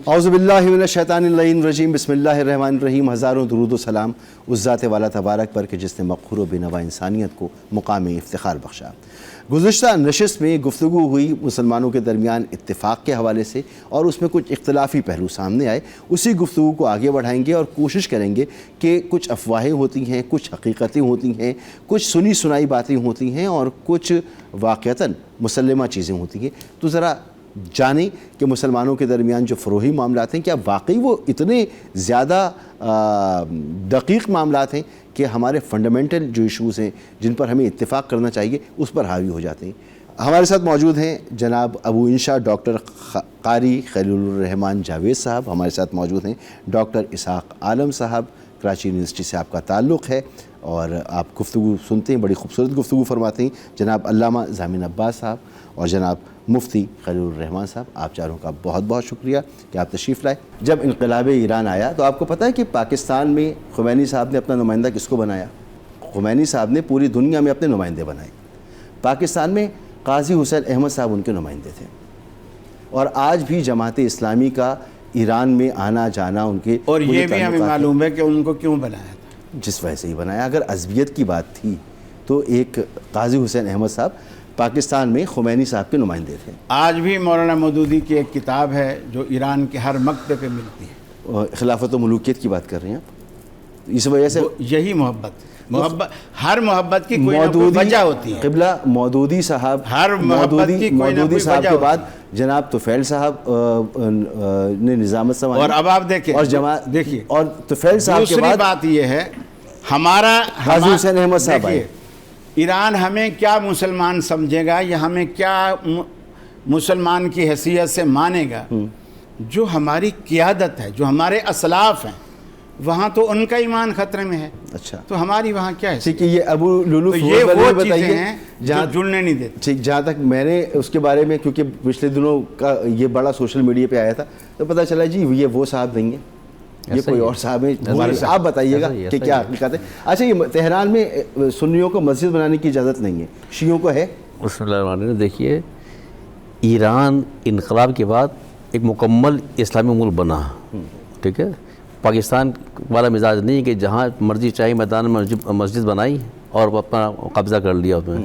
اعوذ باللہ من الشیطان اللعین الرجیم، بسم اللہ الرحمن الرحیم۔ ہزاروں درود و سلام اس ذات والا تبارک پر کہ جس نے مقہور و بینوا انسانیت کو مقام افتخار بخشا۔ گزشتہ نشست میں گفتگو ہوئی مسلمانوں کے درمیان اتفاق کے حوالے سے، اور اس میں کچھ اختلافی پہلو سامنے آئے۔ اسی گفتگو کو آگے بڑھائیں گے اور کوشش کریں گے کہ کچھ افواہیں ہوتی ہیں، کچھ حقیقتیں ہوتی ہیں، کچھ سنی سنائی باتیں ہوتی ہیں، اور کچھ واقعتاً مسلمہ چیزیں ہوتی ہیں۔ تو ذرا جانیں کہ مسلمانوں کے درمیان جو فروعی معاملات ہیں، کیا واقعی وہ اتنے زیادہ دقیق معاملات ہیں کہ ہمارے فنڈامنٹل جو ایشوز ہیں جن پر ہمیں اتفاق کرنا چاہیے اس پر حاوی ہو جاتے ہیں۔ ہمارے ساتھ موجود ہیں جناب ابو انشا ڈاکٹر قاری خلیل الرحمان جاوید صاحب، ہمارے ساتھ موجود ہیں ڈاکٹر اسحاق عالم صاحب، کراچی یونیورسٹی سے آپ کا تعلق ہے اور آپ گفتگو سنتے ہیں، بڑی خوبصورت گفتگو فرماتے ہیں، جناب علامہ ضامن عباس صاحب اور جناب مفتی خلیل الرحمان صاحب، آپ چاروں کا بہت بہت شکریہ کہ آپ تشریف لائے۔ جب انقلاب ایران آیا تو آپ کو پتہ ہے کہ پاکستان میں خمینی صاحب نے اپنا نمائندہ کس کو بنایا؟ خمینی صاحب نے پوری دنیا میں اپنے نمائندے بنائے۔ پاکستان میں قاضی حسین احمد صاحب ان کے نمائندے تھے، اور آج بھی جماعت اسلامی کا ایران میں آنا جانا ان کے، اور یہ بھی ہمیں معلوم ہے کہ ان کو کیوں بنایا تھا، جس وجہ سے ہی بنایا۔ اگر عصبیت کی بات تھی تو ایک قاضی حسین احمد صاحب پاکستان میں خمینی صاحب کے نمائندے تھے۔ آج بھی مولانا مودودی کی ایک کتاب ہے جو ایران کے ہر مکتبے پہ ملتی ہے، خلافت و ملوکیت کی بات کر رہے ہیں آپ، اس وجہ سے یہی محبت ہر محبت کی کوئی نہ کوئی وجہ ہوتی ہے۔ قبلہ مودودی صاحب، ہر محبت کی کوئی نہ کوئی صاحب وجہ کے بعد جناب طفیل صاحب نے نظامت سنبھالی، اور اب آپ دیکھیں دیکھیے، اور طفیل صاحب کے بعد دوسری بات یہ ہے، ہمارا قاضی حسین احمد صاحب آئے۔ ایران ہمیں کیا مسلمان سمجھے گا یا ہمیں کیا مسلمان کی حیثیت سے مانے گا؟ جو ہماری قیادت ہے، جو ہمارے اسلاف ہیں، وہاں تو ان کا ایمان خطرے میں ہے۔ اچھا، تو ہماری وہاں کیا ہے؟ ٹھیک ہے، یہ ابو لولو یہ وہ چیزیں ہیں جو جڑنے نہیں دیتے۔ ٹھیک، جہاں تک میں نے اس کے بارے میں، کیونکہ پچھلے دنوں کا یہ بڑا سوشل میڈیا پہ آیا تھا، تو پتہ چلا جی یہ وہ صاحب نہیں ہے، یہ کوئی اور صاحب ہے۔ آپ بتائیے گا کہ کیا حقیقت ہے؟ اچھا، یہ تہران میں سنیوں کو مسجد بنانے کی اجازت نہیں ہے، شیعوں کو ہے؟ بسم اللہ الرحمن الرحیم۔ دیکھیے، ایران انقلاب کے بعد ایک مکمل اسلامی ملک بنا، ٹھیک ہے۔ پاکستان والا مزاج نہیں کہ جہاں مرضی چاہے میدان میں مسجد بنائی اور اپنا قبضہ کر لیا اس میں۔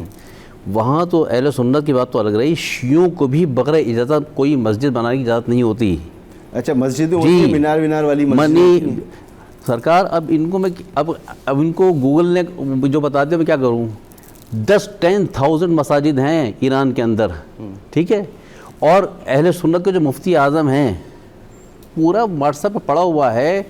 وہاں تو اہل سنت کی بات تو الگ رہی، شیعوں کو بھی بغیر اجازت کوئی مسجد بنانے کی اجازت نہیں ہوتی۔ اچھا، مسجدیں ہوتی ہیں، مینار وینار والی مسجد سرکار۔ اب ان کو میں اب ان کو گوگل نے جو بتا دیا، میں کیا کروں؟ 10,000 مساجد ہیں ایران کے اندر، ٹھیک ہے۔ اور اہل سنت کے جو مفتی اعظم ہیں، پورا واٹس ایپ پہ پڑا ہوا ہے،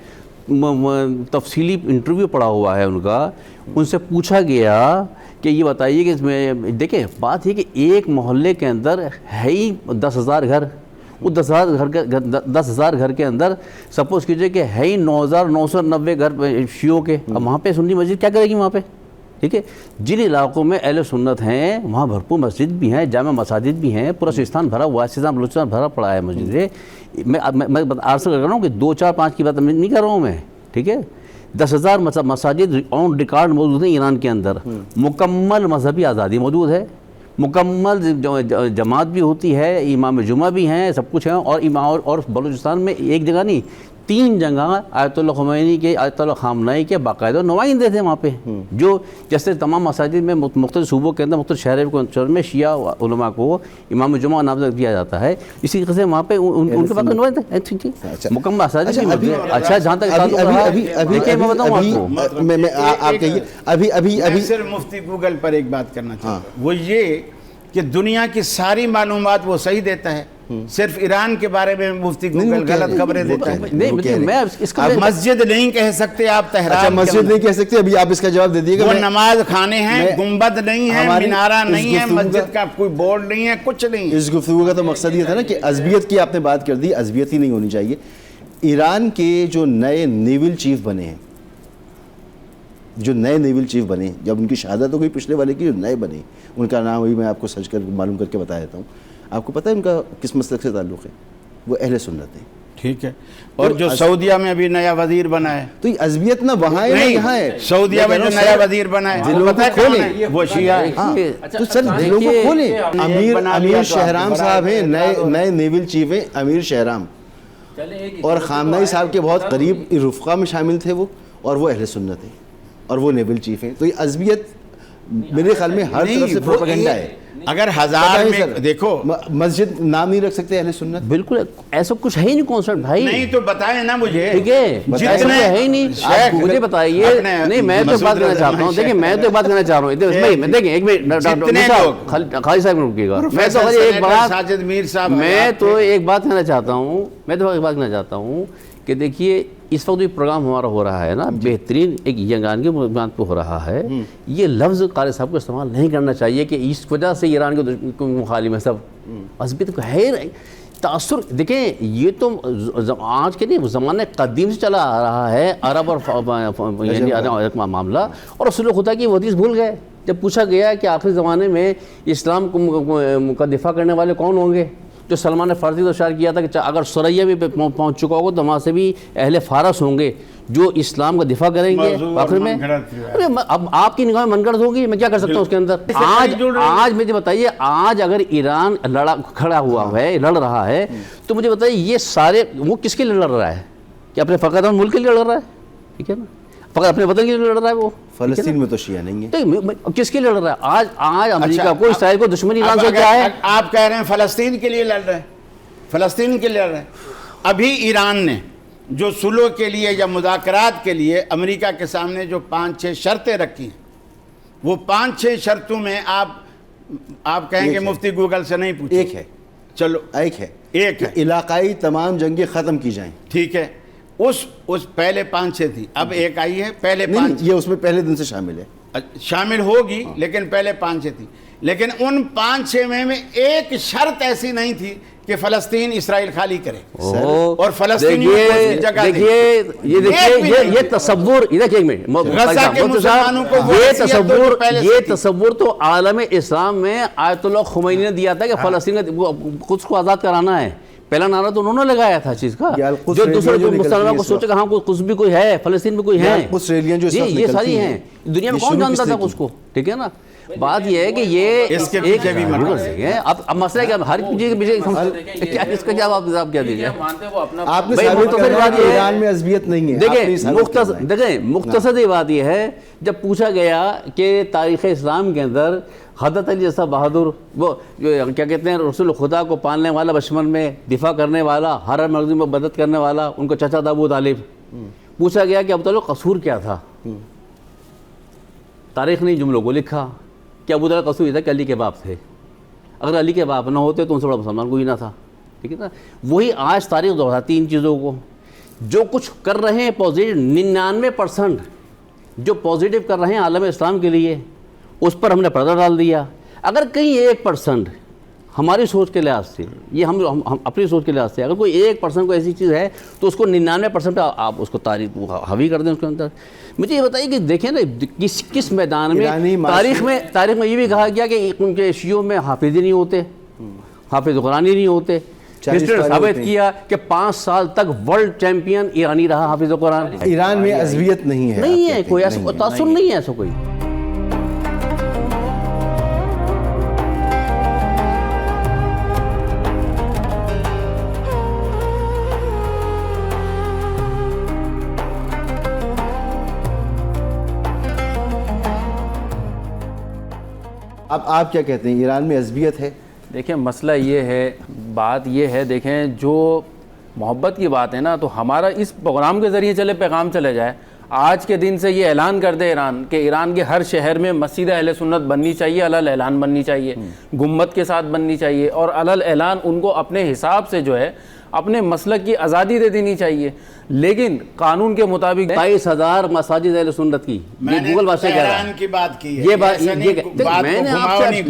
تفصیلی انٹرویو پڑا ہوا ہے ان کا۔ ان سے پوچھا گیا کہ یہ بتائیے کہ اس میں، دیکھیں بات یہ کہ ایک محلے کے اندر ہے ہی 10,000 گھر، وہ 10,000 گھر کے اندر سپوز کیجئے کہ ہے ہی 9,990 گھر شیعوں کے۔ اب وہاں پہ سنی مسجد کیا کرے گی وہاں پہ؟ ٹھیک ہے۔ جن علاقوں میں اہل سنت ہیں وہاں بھرپور مسجد بھی ہیں، جامع مساجد بھی ہیں، پورا سیستان بھرا ہوا ہے، سیستان بلوچستان بھرا پڑا ہے مسجد سے۔ میں عرض کر رہا ہوں کہ 2 4 5 کی بات نہیں کر رہا ہوں میں، ٹھیک ہے۔ 10,000 مساجد آن ریکارڈ موجود ہیں ایران کے اندر، مکمل مذہبی آزادی موجود ہے، مکمل جماعت بھی ہوتی ہے، امام جمعہ بھی ہیں، سب کچھ ہیں۔ اور بلوچستان میں ایک جگہ نہیں، 3 جگہ آیت اللہ خمینی کے، آیت اللہ خامنائی کے باقاعدہ نمائندے تھے وہاں پہ، جو جیسے تمام مساجد میں مختلف صوبوں کے اندر، مختلف شہروں میں شیعہ علماء کو امام جمعہ نامزد کیا جاتا ہے، اسی طریقے سے وہاں پہ ان کے پاس نمائندے مکمل مساجد بھی۔ اچھا، جہاں تک ابھی صرف مفتی گوگل پر ایک بات کرنا چاہتا ہوں، وہ یہ کہ دنیا کی ساری معلومات وہ صحیح دیتا ہے، صرف ایران کے بارے میں مفتی گوگل غلط خبریں دیتا ہے۔ اب مسجد نہیں کہہ سکتے آپ تہران، مسجد نہیں کہہ سکتے، ابھی آپ اس کا جواب دے دیے گا۔ وہ نماز خانے ہیں، گنبد نہیں ہے، مینارہ نہیں ہے، مسجد کا کوئی بورڈ نہیں ہے، کچھ نہیں۔ اس گفتگو کا تو مقصد یہ تھا نا کہ عصبیت کی آپ نے بات کر دی، عصبیت ہی نہیں ہونی چاہیے۔ ایران کے جو نئے نیول چیف بنے ہیں، جب ان کی شہادت ہو گئی پچھلے والے کی، جو نئے بنے، ان کا نام وہی میں آپ کو سرچ کر معلوم کر کے بتا دیتا ہوں۔ آپ کو پتہ ہے ان کا کس مسلک سے تعلق ہے؟ وہ اہل سنت ہیں، ٹھیک ہے۔ اور جو سعودیہ میں ابھی نیا وزیر بنا ہے، تو یہ عصبیت نہ وہاں ہے نہ یہاں ہے۔ سعودیہ میں جو نیا وزیر بنا ہے وہ شیعہ ہے۔ تو سر دلوں کو کھولیں۔ امیر شہرام صاحب ہیں، نئے نیول چیف ہیں، امیر شہرام، اور خامنہئی صاحب کے بہت قریب رفقا میں شامل تھے وہ، اور وہ اہل سنت ہیں اور وہ نیول چیف ہیں. تو یہ عصبیت میرے خیال میں ہر طرف سے پروپیگنڈا ہے. اگر ہزار میں دیکھو مسجد نام نہیں رکھ سکتے اہل سنت؟ بالکل ایسا کچھ ہے ہی نہیں کانسیپٹ بھائی. نہیں تو بتائیں نا مجھے. ٹھیک ہے جتنے ہے ہی نہیں. آپ مجھے بتائیے. نہیں میں تو بات کرنا چاہتا ہوں. دیکھیں میں تو ایک بات کرنا چاہ رہا ہوں. دیکھیں ایک منٹ خالد صاحب رکیے گا. میں تو ایک بات ساجد میر صاحب میں تو ایک بات کہنا چاہتا ہوں کہ دیکھیے اس وقت جو پروگرام ہمارا ہو رہا ہے نا بہترین ایک یگان کے بنیاد پہ ہو رہا ہے. یہ لفظ قاری صاحب کو استعمال نہیں کرنا چاہیے کہ اس وجہ سے ایران کے مخالف ہے سب. عصبیت کو ہے تاثر. دیکھیں یہ تو آج کے نہیں زمانہ قدیم سے چلا آ رہا ہے عرب اور یعنی معاملہ. اور رسول خدا کی وہ حدیث بھول گئے جب پوچھا گیا کہ آخری زمانے میں اسلام کا دفاع کرنے والے کون ہوں گے. جو سلمان فارسی تو اشارہ کیا تھا کہ اگر سریا بھی پہنچ چکا ہوگا تو وہاں سے بھی اہل فارس ہوں گے جو اسلام کا دفاع کریں گے. آخر میں اب آپ کی نگاہ میں من گڑت ہوگی, میں کیا کر سکتا ہوں اس کے اندر. آج مجھے بتائیے, آج اگر ایران کھڑا ہوا ہے, لڑ رہا ہے, تو مجھے بتائیے یہ سارے وہ کس کے لیے لڑ رہا ہے؟ کہ اپنے فقط ملک کے لیے لڑ رہا ہے, ٹھیک ہے نا, فقط اپنے وطن کے لیے لڑ رہا ہے. وہ فلسطین میں تو شیعہ نہیں ہے, کس کے لیے لڑ رہا ہے؟ آج امریکہ کو اسرائیل کو دشمنی ایران سے کیا ہے؟ آپ کہہ رہے ہیں فلسطین کے لیے لڑ رہے ہیں, فلسطین کے لیے لڑ رہے ہیں. ابھی ایران نے جو صلح کے لیے یا مذاکرات کے لیے امریکہ کے سامنے جو 5-6 شرطیں رکھی ہیں, وہ 5-6 شرطوں میں آپ کہیں گے مفتی گوگل سے نہیں پوچھیں. ایک ہے, چلو ایک ہے علاقائی تمام جنگیں ختم کی جائیں. ٹھیک ہے, اس پہلے 5-6 تھی, اب ایک آئی ہے پہلے 5. یہ اس میں پہلے دن سے شامل ہے, شامل ہوگی, لیکن پہلے 5-6 تھی. لیکن ان 5-6 میں ایک شرط ایسی نہیں تھی کہ فلسطین اسرائیل خالی کرے اور فلسطینیوں کو اس کی جگہ دے. یہ تصور, غزہ کے مسلمانوں کو یہ تصور تو عالم اسلام میں آیت اللہ خمینی نے دیا تھا کہ فلسطین خود کو آزاد کرانا ہے. پہلا نعرہ تو انہوں نے لگایا تھا چیز کا, جو دوسرے مسلمانوں کو سوچے کہ ہاں قدس بھی کوئی ہے, فلسطین میں کوئی ہے, یہ ساری ہیں. دنیا میں کون جانتا تھا اس کو, ٹھیک ہے نا. بات یہ ہے کہ یہ اس کے پیچھے بھی اب مسئلہ کیا, ہر چیز کے پیچھے اس کا جواب کیا دیجیے. آپ نے ثابت کرا کہ ایران میں عصبیت نہیں ہے. دیکھیں مختصر بات یہ ہے, جب پوچھا گیا کہ تاریخ اسلام کے اندر حضرت علی جیسا بہادر, وہ کیا کہتے ہیں, رسول خدا کو پالنے والا, بچپن میں دفاع کرنے والا, ہر مرضی میں مدد کرنے والا, ان کو چچا تھا ابو طالب. پوچھا گیا کہ ابو طالب قصور کیا تھا, تاریخ نے جملوں کو لکھا کہ ابو طالب قصور یہ تھا کہ علی کے باپ تھے. اگر علی کے باپ نہ ہوتے تو ان سے بڑا مسلمان کوئی نہ تھا, ٹھیک ہے نا. وہی آج تاریخ دہراتی ان چیزوں کو. جو کچھ کر رہے ہیں پازیٹیو, 99% جو پازیٹیو کر رہے ہیں عالم اسلام کے لیے, اس پر ہم نے پردہ ڈال دیا. اگر کہیں 1% ہماری سوچ کے لحاظ سے, یہ ہم اپنی سوچ کے لحاظ سے, اگر کوئی 1% کوئی ایسی چیز ہے تو اس کو 99% پہ آپ اس کو تعریف حاوی کر دیں اس کے اندر. مجھے یہ بتائیے کہ دیکھیں نا کس میدان میں تاریخ میں یہ بھی کہا گیا کہ ان کے شیعوں میں حافظ ہی نہیں ہوتے, حافظ قرآن ہی نہیں ہوتے. ہسٹری نے ثابت کیا کہ 5 سال تک ورلڈ چیمپئن ایرانی رہا حافظ قرآن. ایران میں عصبیت نہیں ہے, کوئی ایسا تاثر نہیں ہے ایسا کوئی. اب آپ کیا کہتے ہیں, ایران میں عصبیت ہے؟ دیکھیں مسئلہ یہ ہے, بات یہ ہے, دیکھیں جو محبت کی بات ہے نا, تو ہمارا اس پروگرام کے ذریعے چلے پیغام چلے جائے. آج کے دن سے یہ اعلان کر دے ایران کہ ایران کے ہر شہر میں مسجد اہل سنت بننی چاہیے, علل اعلان بننی چاہیے, گنبد کے ساتھ بننی چاہیے, اور علل اعلان ان کو اپنے حساب سے جو ہے اپنے مسلک کی آزادی دے دینی چاہیے. لیکن قانون کے مطابق 22,000 مساجد اہل سنت کی, یہ گوگل بادشاہ کہہ رہا ہے, کی بات کی ہے, یہ بات میں نے آپ سے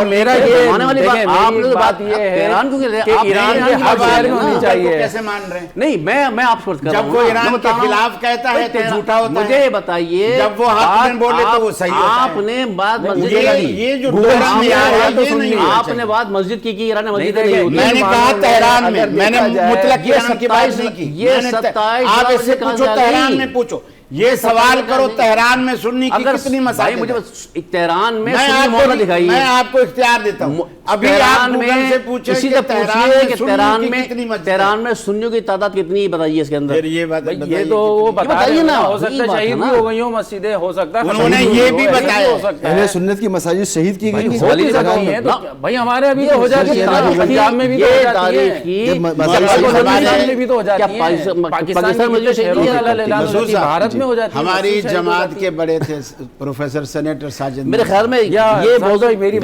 میرا یہ آنے والی بات, آپ نے بات یہ ہے ایران کو کہ ایران کے ہر شہر میں ہونی چاہیے. کیسے مان رہے ہیں؟ نہیں میں آپ سے کر رہا ہوں, جب وہ ایران کے خلاف کہتا ہے تو جھوٹا ہوتا ہے. مجھے بتائیے, جب وہ حق میں بولے تو وہ صحیح ہوتا ہے. آپ نے بات مسجد کی, یہ جو ڈورا میں آ رہا ہے یہ نہیں, آپ نے بات مسجد کی ایران مسجد نہیں ہوتی. میں نے کہا تہران میں, میں نے مطلق ایران کی بات نہیں کی. یہ 27 آپ اس سے پوچھو, تہران میں پوچھو, یہ سوال کرو تہران میں سنی کی کتنی مساجد مجھے ہیں؟ تہران میں میں سنی آپ محلہ کو دکھائیے. میں آپ کو اختیار دیتا ہوں. ابھی آپ تہران گوگل میں سے پوچھیں اسی کہ سے تہران پوچھئے میں کہ سنی تہران کی میں کتنی مسجد تہران میں سنیوں کی تعداد کتنی ہے بتائیے اس کے اندر. پھر یہ بات بھائی بتائیے یہ تو وہ کتنی؟ بتا رہے ہیں نا, ہو وہی سکتا ہے بات ہے شہید نا. بھی ہو گئی ہوں مسجدیں, ہو سکتا ہے انہوں نے شہید یہ ہو, بھی ایسے بتایا ہو سکتا اہل ہے. سنت کی مساجد شہید کی گئی بھائی ہیں. ہو بھی تاریخ سکتی ہیں تو بھائی ہمارے ابھی تو ہو جاتی ہے, پنجاب میں بھی تو ہو جاتی ہے, پاکستان میں بھی تو ہو جاتی ہے, پاکستان میں جو شہروں میں اللہ اعلان ہو جاتی ہے, بھارت میں ہو جاتی ہے. ہماری جماعت کے بڑے تھے پروفیسر سینیٹر ساجد میرے خیال میں یہ موضوع میری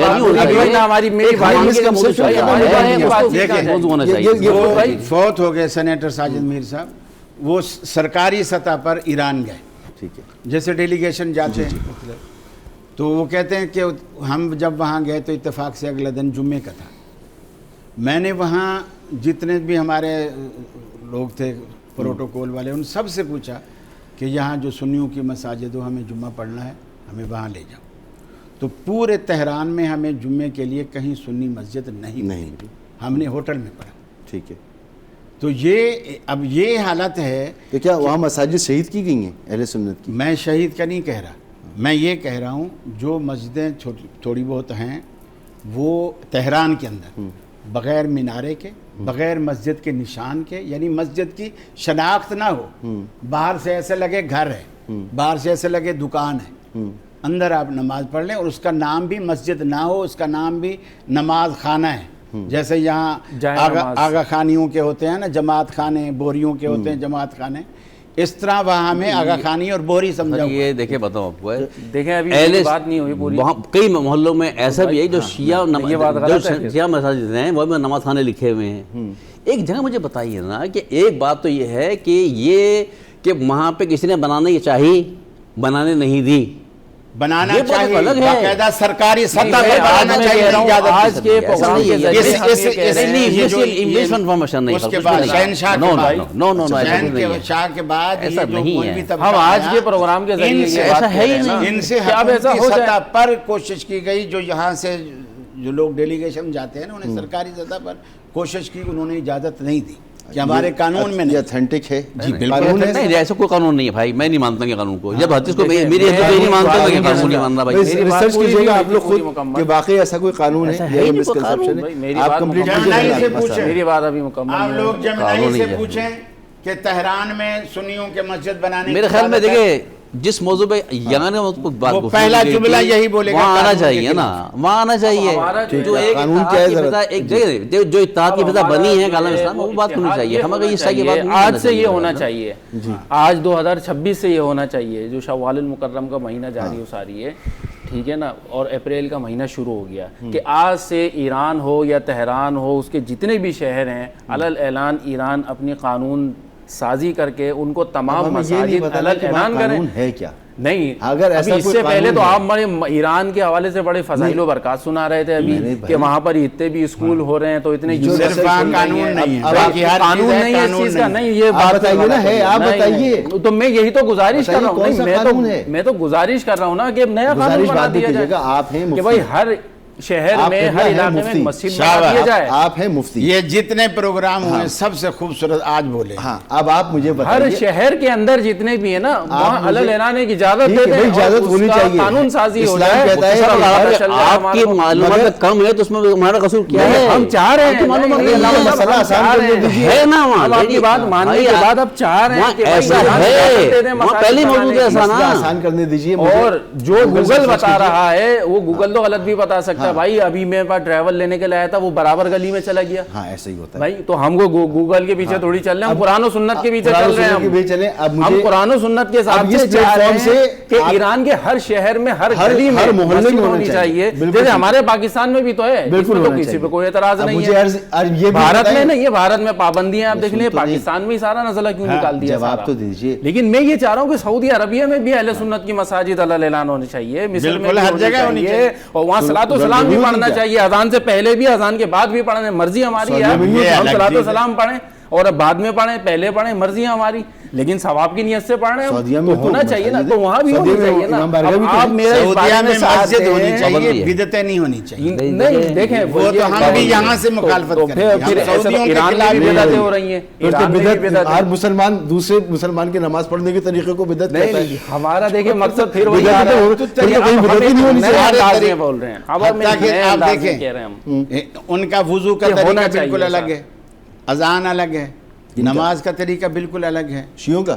وہ فوت ہو گئے سینیٹر ساجد میر صاحب. وہ سرکاری سطح پر ایران گئے, ٹھیک ہے. جیسے ڈیلیگیشن جاتے ہیں تو وہ کہتے ہیں کہ ہم جب وہاں گئے تو اتفاق سے اگلا دن جمعے کا تھا. میں نے وہاں جتنے بھی ہمارے لوگ تھے پروٹوکول والے ان سب سے پوچھا کہ یہاں جو سنیوں کی مساجد ہو ہمیں جمعہ پڑھنا ہے, ہمیں وہاں لے جاؤ. تو پورے تہران میں ہمیں جمعے کے لیے کہیں سنی مسجد نہیں ملی, ہم نے ہوٹل میں پڑھا. ٹھیک ہے. تو یہ اب یہ حالت ہے تو کیا وہاں مساجد شہید کی گئی ہیں اہل سنت کی؟ میں شہید کا نہیں کہہ رہا, میں یہ کہہ رہا ہوں جو مسجدیں تھوڑی بہت ہیں وہ تہران کے اندر بغیر مینارے کے, بغیر مسجد کے نشان کے, یعنی مسجد کی شناخت نہ ہو, باہر سے ایسے لگے گھر ہے, باہر سے ایسے لگے دکان ہے, اندر آپ نماز پڑھ لیں اور اس کا نام بھی مسجد نہ ہو, اس کا نام بھی نماز خانہ ہے. جیسے یہاں آغا خانیوں کے ہوتے ہیں نا جماعت خانے, بوریوں کے ہوتے ہیں جماعت خانے, اس طرح وہاں ہمیں آغا خانی اور بوری سمجھا. یہ دیکھیں بتاؤں آپ کو, دیکھیں ابھی بات نہیں ہوئی پوری. وہاں کئی محلوں میں ایسا بھی ہے جو شیعہ مساجد ہیں وہ میں نماز خانے لکھے ہوئے ہیں. ایک جگہ مجھے بتائیے نا کہ ایک بات تو یہ ہے کہ وہاں پہ کسی نے بنانے چاہی, بنانے نہیں دی, بنانا چاہیے, باقاعدہ سرکاری سطح پر بنانا چاہیے. آج کے پروگرام کے اس کے بعد شاہ کے بعد ہم آج کے پروگرام کے ذریعے ان سے حکومتی سطح پر کوشش کی گئی, جو یہاں سے جو لوگ ڈیلیگیشن جاتے ہیں نا انہیں سرکاری سطح پر کوشش کی, انہوں نے اجازت نہیں دی کہ ہمارے قانون میں نہیں. اتھینٹک ہے جی بالکل نہیں, ایسا کوئی قانون نہیں ہے بھائی, میں نہیں مانتا کہ قانون کو, جب حدیث کو میری نہیں مانتا کہ قانون نہیں ماننا بھائی. ریسرچ کیجئے گا آپ لوگ خود کہ واقعی ایسا کوئی قانون ہے یا مسکنسپشن ہے, آپ کمپلیٹ کیجئے. میری بات ابھی مکمل. آپ لوگ جمنائی سے پوچھیں کہ تہران میں سنیوں کے مسجد بنانے میرے خیال میں دیکھیں جس موضوع پہ یہاں وہ پہلا جملہ یہی بولے گا, وہاں آنا چاہیے نا, وہاں آنا چاہیے. جو اتحاد کی فضا بنی ہے عالم اسلام, وہ بات ہونی چاہیے. ہمیں آج سے یہ ہونا چاہیے, آج 2026 سے یہ ہونا چاہیے. جو شوال المکرم کا مہینہ جاری ہو ساری ہے, ٹھیک ہے نا, اور اپریل کا مہینہ شروع ہو گیا, کہ آج سے ایران ہو یا تہران ہو, اس کے جتنے بھی شہر ہیں علل اعلان ایران اپنی قانون سازی کر کے ان کو تمام مساجد علل اعلان کریں. ہے کیا نہیں, اگر ابھی اس سے پہلے تو آپ ایران کے حوالے سے بڑے فضائل و برکات سنا رہے تھے ابھی کہ وہاں پر اتنے بھی اسکول ہو رہے ہیں, تو اتنے قانون نہیں ہے اس چیز کا. نہیں, یہ بات بتائیے نا, ہے آپ بتائیے. تو میں یہی تو گزارش کر رہا ہوں, میں تو گزارش کر رہا ہوں نا کہ نیا قانون بنا دیا جائے آپ ہیں کہ بھائی ہر شہر میں, ہر علاقے میں مسجد بنا دیا جائے. آپ ہیں مفتی. یہ جتنے پروگرام ہوئے سب سے خوبصورت آج بولے. ہاں, اب آپ مجھے بتائیے, ہر شہر کے اندر جتنے بھی ہیں نا وہاں علل اعلانے کی اجازت دے دیں, اجازت ہونی چاہیے. قانون سازی ہو اسلام کہتا ہے آپ کی معلومات کم ہے تو اس میں ہمارا قصور کیا ہے؟ ہم چاہ رہے ہیں مسئلہ آسان کر دیجیے. ہے نا وہاں آپ کی بات ماننے کے بعد اب چاہ رہے ہیں کہ ایسا ہے, وہاں پہلی موجود ہے ایسا نا, آسان کرنے دیجیے. اور جو گوگل بتا رہا ہے وہ گوگل تو غلط بھی بتا سکتا ہے بھائی. ابھی میں ٹریول لینے کے لیے آیا تھا, وہ برابر گلی میں چلا گیا. ہاں ایسا ہی ہوتا ہے بھائی. تو ہم کو گوگل کے پیچھے تھوڑی چل رہے ہیں, ہم قرآن و سنت کے پیچھے چل رہے ہیں. ہم قرآن و سنت کے ساتھ چاہ رہے ہیں کہ ایران کے ہر شہر میں, ہر گلی میں مسجد ہونی چاہیے, جیسے ہمارے پاکستان میں بھی تو ہے. اس میں تو کسی پہ کوئی اعتراض نہیں ہے. بھارت میں نہیں ہے, بھارت میں پابندیاں آپ دیکھ لیں, پاکستان میں سارا نزلہ کیوں نکال دیا. جواب تو دیجیے. لیکن میں یہ چاہ رہا ہوں کہ سعودی عربیہ میں بھی اہل سنت کی مساجد علل اعلان ہونی چاہیے, مصر میں ہر جگہ ہونی چاہیے, اور وہاں صلاۃ و سلام بھی پڑھنا چاہیے. اذان سے پہلے بھی, اذان کے بعد بھی پڑھیں, مرضی ہماری ہے. ہم صلاۃ و سلام پڑھیں اور بعد میں پڑھیں, پہلے پڑھیں, مرضی ہماری. لیکن ثواب کی نیت سے پڑھ رہے سعودیہ ہیں میں تو ہونا چاہیے نا, مساجد تو وہاں بھی سعودیہ ہونی میں چاہیے نا. امام بارگاہ بھی اب آپ تو میرا اس سعودیہ بارے میں میں ساتھ مسجد ہونی دیں. چاہیے, بدعتیں نہیں ہونی چاہیے. نہیں دیکھیں وہ تو ہم بھی یہاں سے مخالفت تو کریں گے. پھر ہم سعودیوں کے ایران میں خلاف بھی نہیں بدعتیں ہیں. ہو رہی ہیں, پھر تو ایران میں بھی بدعت, بدعتیں. ہر مسلمان دوسرے مسلمان کے نماز پڑھنے کے طریقے کو بدعت کہتا نہیں ہے. ہمارا دیکھیں مقصد پھر وہی بدعت آ رہا ہے. تو پھر تو کہیں بدعت ہی نہیں ہونی نئے چاہیے. انداز میں بول رہے ہیں, اب ہم حتیٰ کہ نئے آپ انداز میں دیکھیں کہہ رہے ہیں ہم. ان کا وضو کا یہ ہونا طریقہ چاہیے بالکل الگ ایسا. ہے, اذان الگ ہے, نماز کا طریقہ بالکل الگ ہے, شیعوں کا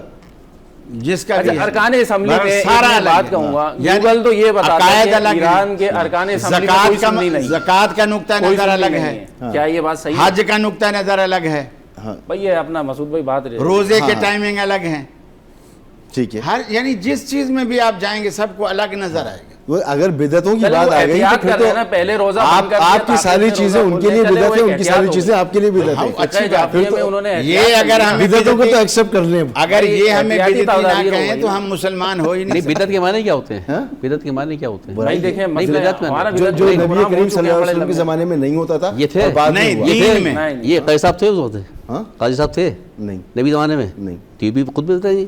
جس کا اچھا بھی ہے. ارکان اسمبلی میں سارا ایک الگ بات ہے. کہوں گا, یعنی گوگل تو یہ بتاتا عقائد ہے الگ کہ ہیں. ایران کے ارکان اسمبلی میں کوئی سنی نہیں, زکوٰۃ کا نقطہ کوئی نظر سنی الگ نہیں ہے, ہے. کیا یہ بات صحیح ہے؟ حج کا نقطہ نظر الگ ہے, بھئی یہ اپنا مسعود بھائی بات رہے, روزے کے ٹائمنگ الگ ہیں. ٹھیک ہے. ہر یعنی جس چیز میں بھی آپ جائیں گے سب کو الگ نظر آئے گا. وہ اگر بدعتوں کی چلے بات وہ آ گئی تو احتیاط پھر کر رہے ہیں نا, پہلے روزہ بند کر دیا, آپ کی ساری تاخیر سے چیزیں روزہ ان کے کھولتے لیے چلے, بدعت وہ ہے, ایک ان کی احتیاط ساری ہو چیزیں گئی. آپ کے لیے بدعت ہے. اچھی بات جعفریہ میں انہوں نے یہ اگر ہم بدعتوں کو تو ایکسیپٹ کر لیں. اگر یہ ہمیں احتیاطی بدعتی نہ تعداد کہیں ہوگی تو نا. ہم مسلمان ہو ہی نہیں, نہیں سکتے. بدعت کے معنی کیا ہوتے ہیں؟ بدعت کے معنی کیا ہوتے ہیں؟ بھائی دیکھیں نہیں, مسئلہ بدعت میں ہمارا جو بدعت جو نہیں, نبی قرآن کریم ہو صلی چکے اللہ ہیں علیہ بڑے وسلم کے لمبے. زمانے میں نہیں ہوتا تھا یہ تھے اور بعد میں نہیں, ہوا. دین میں نہیں, یہ قاضی صاحب تھے اس وقت, ہاں قاضی صاحب تھے نہیں نبی زمانے میں؟ نہیں. تو یہ بھی خود بدعت ہے.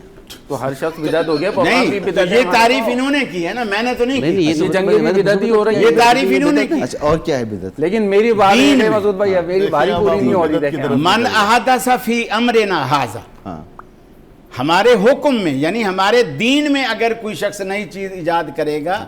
تو ہر شخص بدعت ہو گیا, نہیں, تو یہ تعریف انہوں نے کی ہے نا, میں نے تو نہیں نہیں کی. یہ تو جنگیں بھی بدعتی ہو رہی ہیں, یہ تعریف انہوں نے کی. اچھا, اور کیا ہے بدعت؟ لیکن میری بات دین ہے میں. مسعود بھائی, میری باری پوری نہیں ہو رہی. دیکھیں من احدث فی امرنا ھذا, ہاں ہمارے حکم میں یعنی ہمارے دین میں اگر کوئی شخص نئی چیز ایجاد کرے گا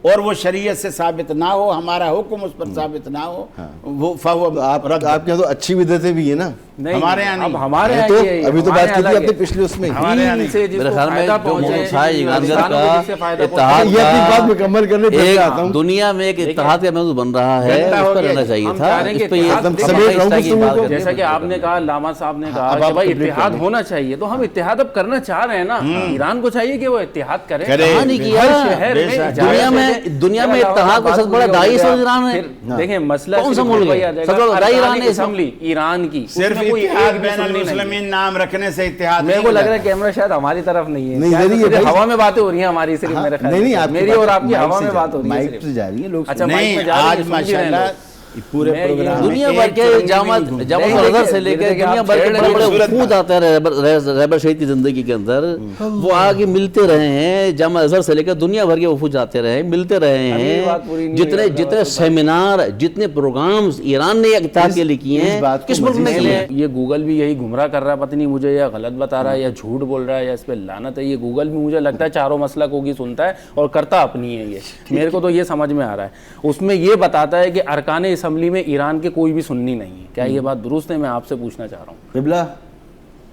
اور وہ شریعت سے ثابت نہ ہو, ہمارا حکم اس پر ثابت نہ ہو, وہ فہو آپ رد. کے یہاں تو اچھی بدعتیں بھی ہیں نا. نہیں, ہمارے یہاں اب نہیں. ہمارے یہاں تو یہ ابھی تو ہمارے بات کی یہاں تھی الگ آپ نے ہے. پچھلے اس میں. ہمارے یہاں سے جس میرے کو خیال میں فائدہ جو پہنچے, موضوع تھا ایران ہندوستان کو کا جس سے فائدہ اتحاد یہ اپنی بات مکمل کرنے پہ ایک آتا ہوں. دنیا میں ایک اتحاد کا موضوع بن رہا ہے, گھنٹہ اس ہو پر گیا. رہنا چاہیے ہم تھا. چاہ رہے ہیں کہ اس پہ یہ اتحاد ایک دم سمیٹ رہا ہوں آہستہ کی گفتگو بات کو. کرتے ہیں. جیسا کہ آپ نے کہا, علامہ صاحب نے کہا اب کہ آپ بھائی complete اتحاد کر لیں. ہونا چاہیے, تو ہم اتحاد اب کرنا چاہ رہے ہیں نا. ایران کو چاہیے کہ وہ اتحاد کرے. کرے. کہاں نہیں کیا. ہر شہر میں دنیا میں اتحاد کا سب سے بڑا داعی سعودی ایران ہے. دیکھیں مسئلہ کون سا صرف ملک ہے؟ وہی آ جائے سب سے بڑا گا, داعی ایران ارکان ہے. اسمبلی ایران کی, اس صرف میں کوئی اتحاد ایک بھی بین سنی نہیں ہے. المسلمین نام رکھنے سے اتحاد میرے کو نہیں لگ رہا ہے ہوگا. کیمرہ شاید ہماری طرف نہیں ہے, نہیں, شاید ادھر ہی ہے صرف بھائی. ہوا میں باتیں ہو رہی ہیں ہماری, صرف میرے خیال نہیں نہیں, میں آپ میری اور آپ کی ہوا میں بات ہو رہی ہے مائک صرف. سے جا رہی ہے لوگ. اچھا, مائک میں جا رہی ہے, آج سمجھ رہے ہیں ماشاءاللہ لوگ. پورے میں یہ پروگرام دنیا میں بھر ایک کے چرنگی جامعہ نہیں نہیں, الازہر سے لے کے دیکھیں, دنیا آپ بھر کے چھیڑ بڑے رہے بڑے ہیں. خود آتے ہیں رہبر شہید کی زندگی کے اندر. وہ آگے ملتے رہے ہیں, جامعہ الازہر سے لے کر دنیا بھر کے وفود جاتے رہے ہیں, ملتے رہے ہیں. جتنے سیمینار, جتنے پروگرامز ایران نے اتحاد کے لیے کیے ہیں, کس ملک نے کیے ہیں؟ یہ گوگل بھی یہی گمراہ کر رہا ہے, پتہ نہیں مجھے یا غلط بتا رہا ہے یا جھوٹ بول رہا ہے یا اس پہ لعنت ہے. یہ گوگل بھی مجھے لگتا ہے چاروں مسلک ہوگی سنتا ہے اور کرتا اپنی ہے. یہ میرے کو تو یہ سمجھ میں آ رہا ہے. اس میں یہ بتاتا ہے کہ ارکان اسمبلی میں ایران کے کوئی بھی سنی نہیں ہے. کیا یہ بات درست ہے؟ میں آپ سے پوچھنا چاہ رہا ہوں. قبلہ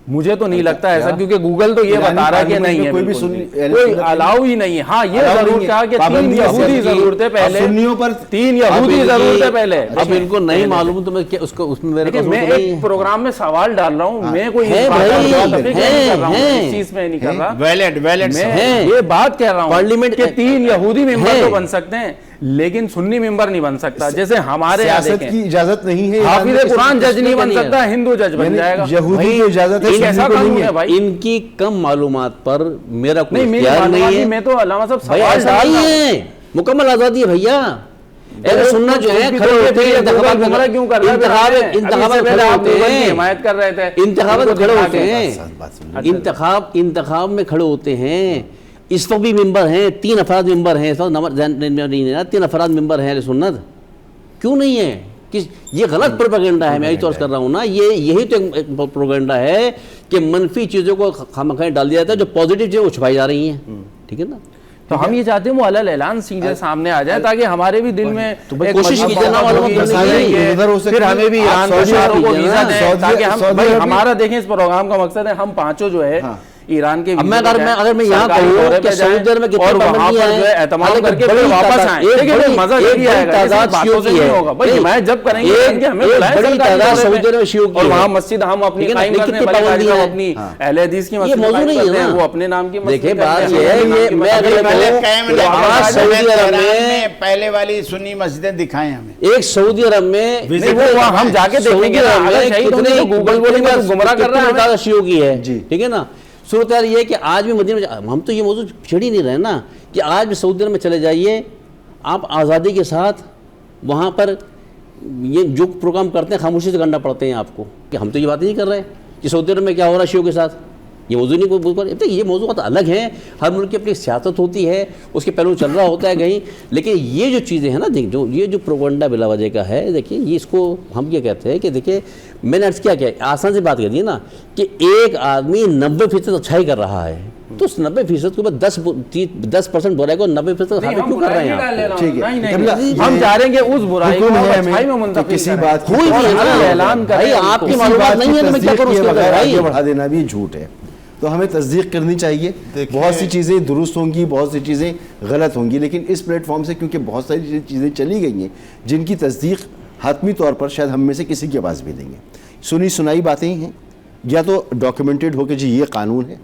مجھے تو نہیں لگتا ایسا, کیونکہ گوگل تو یہ بتا رہا ہے کہ نہیں ہے, کوئی بھی کوئی الاؤ ہی نہیں ہے. ہاں یہ ضرور کہا کہ 3 یہودی ضرور تھے پہلے, سنیوں پر 3 یہودی ضرور تھے پہلے. اب ان کو نہیں معلوم تو میں اس کو اس میں میرے لیکن میں ایک پروگرام میں سوال ڈال رہا ہوں, میں کوئی ہے اس بات بھائی, کا متفق نہیں کر رہا ہوں, ہیں. اس چیز میں نہیں کر رہا. ویلڈ میں یہ بات کہہ رہا ہوں پارلیمنٹ کہ 3 یہودی ممبر ہیں. تو بن سکتے ہیں لیکن سنی ممبر نہیں بن سکتا. جیسے ہمارے یہاں سیاست کی اجازت نہیں ہے. حافظ قرآن جج نہیں بن سکتا, ہندو جج بن جائے گا. یہودی کی اجازت ہے, کیسا قانون ہے بھائی؟ ان کی کم معلومات پر میرا کوئی نہیں, میری اختیار نہیں معلومات ہے. میں تو علامہ صاحب بھائی سوال ایسا ڈال نہیں رہا ہوں. ہے, مکمل آزادی ہے بھیا. اہل سنت جو ہے کھڑے ہوتے ہیں انتخابات میں, انتخابات میں کھڑے ہوتے ہیں, حمایت کر رہے تھے, انتخابات میں کھڑے ہوتے ہیں, انتخاب میں کھڑے ہوتے ہیں. اس وقت بھی ممبر ہیں, 3 افراد ممبر ہیں, 3 افراد ممبر ہیں اہل سنت. کیوں نہیں ہے؟ یہ غلط پروپیگنڈا ہے. میں یہی عرض کر رہا ہوں نا, یہی تو ایک پروپیگنڈا ہے کہ منفی چیزوں کو خامخواہ ڈال دیا جاتا ہے, جو پازیٹیو چیزیں وہ چھپائی جا رہی ہیں. ٹھیک ہے نا, تو ہم یہ چاہتے ہیں وہ علل اعلان سیدھے سامنے آ جائے تاکہ ہمارے بھی دل میں کوشش کیجیے نا معلومات کرنے کی. پھر ہمیں بھی ایران کے شہروں کو ویزا دیں تاکہ ہم بھائی ہمارا دیکھیں اس پروگرام کا مقصد ہے ہم پانچوں جو ہے ایران کے اگر میں یہاں کہوں کہ سعودی عرب میں کتنے اور وہاں پر جو ہے اہتمام کر کے پھر واپس آئیں. دیکھیں مزہ یہ آئے گا, تعداد باتوں سے نہیں ہوگا بھائی. حمایت جب کریں گے ہمیں بڑی تعداد سعودی عرب میں شیعوں کی اور وہاں مسجد ہم اپنی قائم کرتے ہیں, بلکہ ہم اپنی اہل حدیث کی مسجد قائم کرتے ہیں, وہ اپنے نام کی مسجد. دیکھیں بات یہ ہے کہ میں اگر سعودی عرب میں پہلے والی سنی مسجدیں دکھائیں ہمیں. ایک سعودی عرب میں ہم جا کے دیکھیں گے گوگل بولیں گے گمراہ کر رہا ہے شیعوں کی ہے. ٹھیک ہے نا, صورتحال یہ ہے کہ آج بھی مدینہ میں, ہم تو یہ موضوع چھیڑ ہی نہیں رہے نا, کہ آج بھی سعودی عرب میں چلے جائیے آپ آزادی کے ساتھ, وہاں پر یہ جو پروگرام کرتے ہیں خاموشی سے کرنا پڑتے ہیں آپ کو. کہ ہم تو یہ بات نہیں کر رہے کہ سعودی عرب میں کیا ہو رہا ہے شیعوں کے ساتھ. یہ موضوع نہیں، یہ موضوعات الگ ہیں، ہر ملک کی اپنی سیاست ہوتی ہے، اس کے پہلو چل رہا ہوتا ہے کہیں، لیکن یہ جو چیزیں ہیں نا، یہ جو پروپیگنڈا بلا وجہ کا ہے، دیکھیں یہ اس کو ہم یہ کہتے ہیں کہ دیکھیں میں نے عرض کیا آسان سے بات کر دی نا کہ ایک آدمی 90% اچھائی کر رہا ہے تو اس 90% کے بعد 10% برائی کو 90% خاطر کیوں کر رہے ہیں آپ؟ ٹھیک ہے، ہم چاہ رہے ہیں کہ اس برائی کو اچھائی میں منتقل کسی بات کوئی بھی اعلان کرے، آپ کی معلومات نہیں ہے تو میں کیا کروں اس کے بغیر؟ آگے بڑھا دینا بھی جھوٹ ہے، تو ہمیں تصدیق کرنی چاہیے. بہت سی چیزیں درست ہوں گی، بہت سی چیزیں غلط ہوں گی، لیکن اس پلیٹ فارم سے کیونکہ بہت ساری چیزیں چلی گئی ہیں جن کی تصدیق حتمی طور پر شاید ہم میں سے کسی کے پاس بھی نہیں ہے. سنی سنائی باتیں ہیں، یا تو ڈاکیومنٹڈ ہو کہ جی یہ قانون ہے،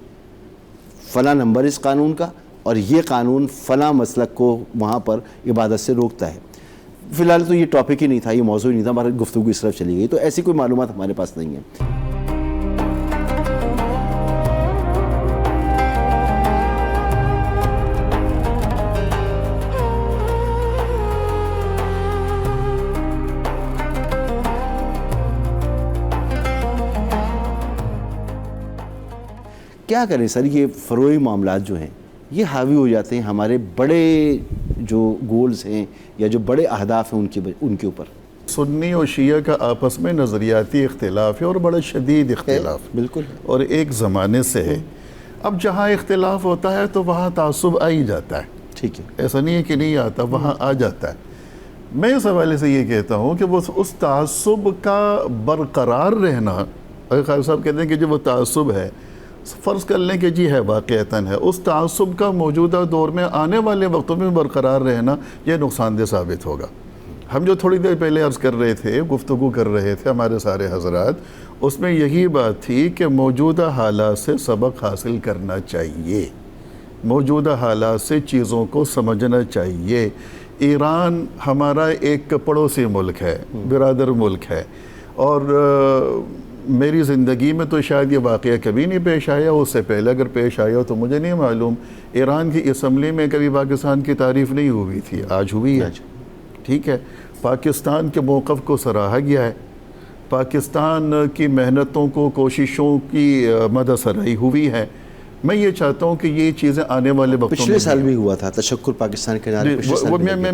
فلاں نمبر اس قانون کا، اور یہ قانون فلاں مسلک کو وہاں پر عبادت سے روکتا ہے. فی الحال تو یہ ٹاپک ہی نہیں تھا، یہ موضوع ہی نہیں تھا، ہماری گفتگو اس طرف چلی گئی، تو ایسی کوئی معلومات ہمارے پاس نہیں ہے. کیا کریں سر، یہ فروئی معاملات جو ہیں یہ حاوی ہو جاتے ہیں ہمارے بڑے جو گولز ہیں یا جو بڑے اہداف ہیں ان کے اوپر. سنی اور شیعہ کا آپس میں نظریاتی اختلاف ہے اور بڑا شدید اختلاف، بالکل، اور ایک زمانے سے ہے. اب جہاں اختلاف ہوتا ہے تو وہاں تعصب آ ہی جاتا ہے. ٹھیک ہے، ایسا نہیں ہے کہ نہیں آتا، وہاں آ جاتا ہے. میں اس حوالے سے یہ کہتا ہوں کہ وہ اس تعصب کا برقرار رہنا، اگر خالد صاحب کہتے ہیں کہ جو وہ تعصب ہے، فرض کر لیں کہ جی ہے، واقعتاً ہے، اس تعصب کا موجودہ دور میں آنے والے وقتوں میں برقرار رہنا یہ نقصان دہ ثابت ہوگا. ہم جو تھوڑی دیر پہلے عرض کر رہے تھے، گفتگو کر رہے تھے ہمارے سارے حضرات، اس میں یہی بات تھی کہ موجودہ حالات سے سبق حاصل کرنا چاہیے، موجودہ حالات سے چیزوں کو سمجھنا چاہیے. ایران ہمارا ایک پڑوسی ملک ہے، برادر ملک ہے، اور میری زندگی میں تو شاید یہ واقعہ کبھی نہیں پیش آیا، اس سے پہلے اگر پیش آیا تو مجھے نہیں معلوم. ایران کی اسمبلی میں کبھی پاکستان کی تعریف نہیں ہوئی تھی، آج ہوئی ہے. ٹھیک ہے، پاکستان کے موقف کو سراہا گیا ہے، پاکستان کی محنتوں کو، کوششوں کی مدح سرائی ہوئی ہے. میں یہ چاہتا ہوں کہ یہ چیزیں آنے والے وقتوں میں پچھلے سال بھی ہوا تھا تشکر پاکستان کے نام.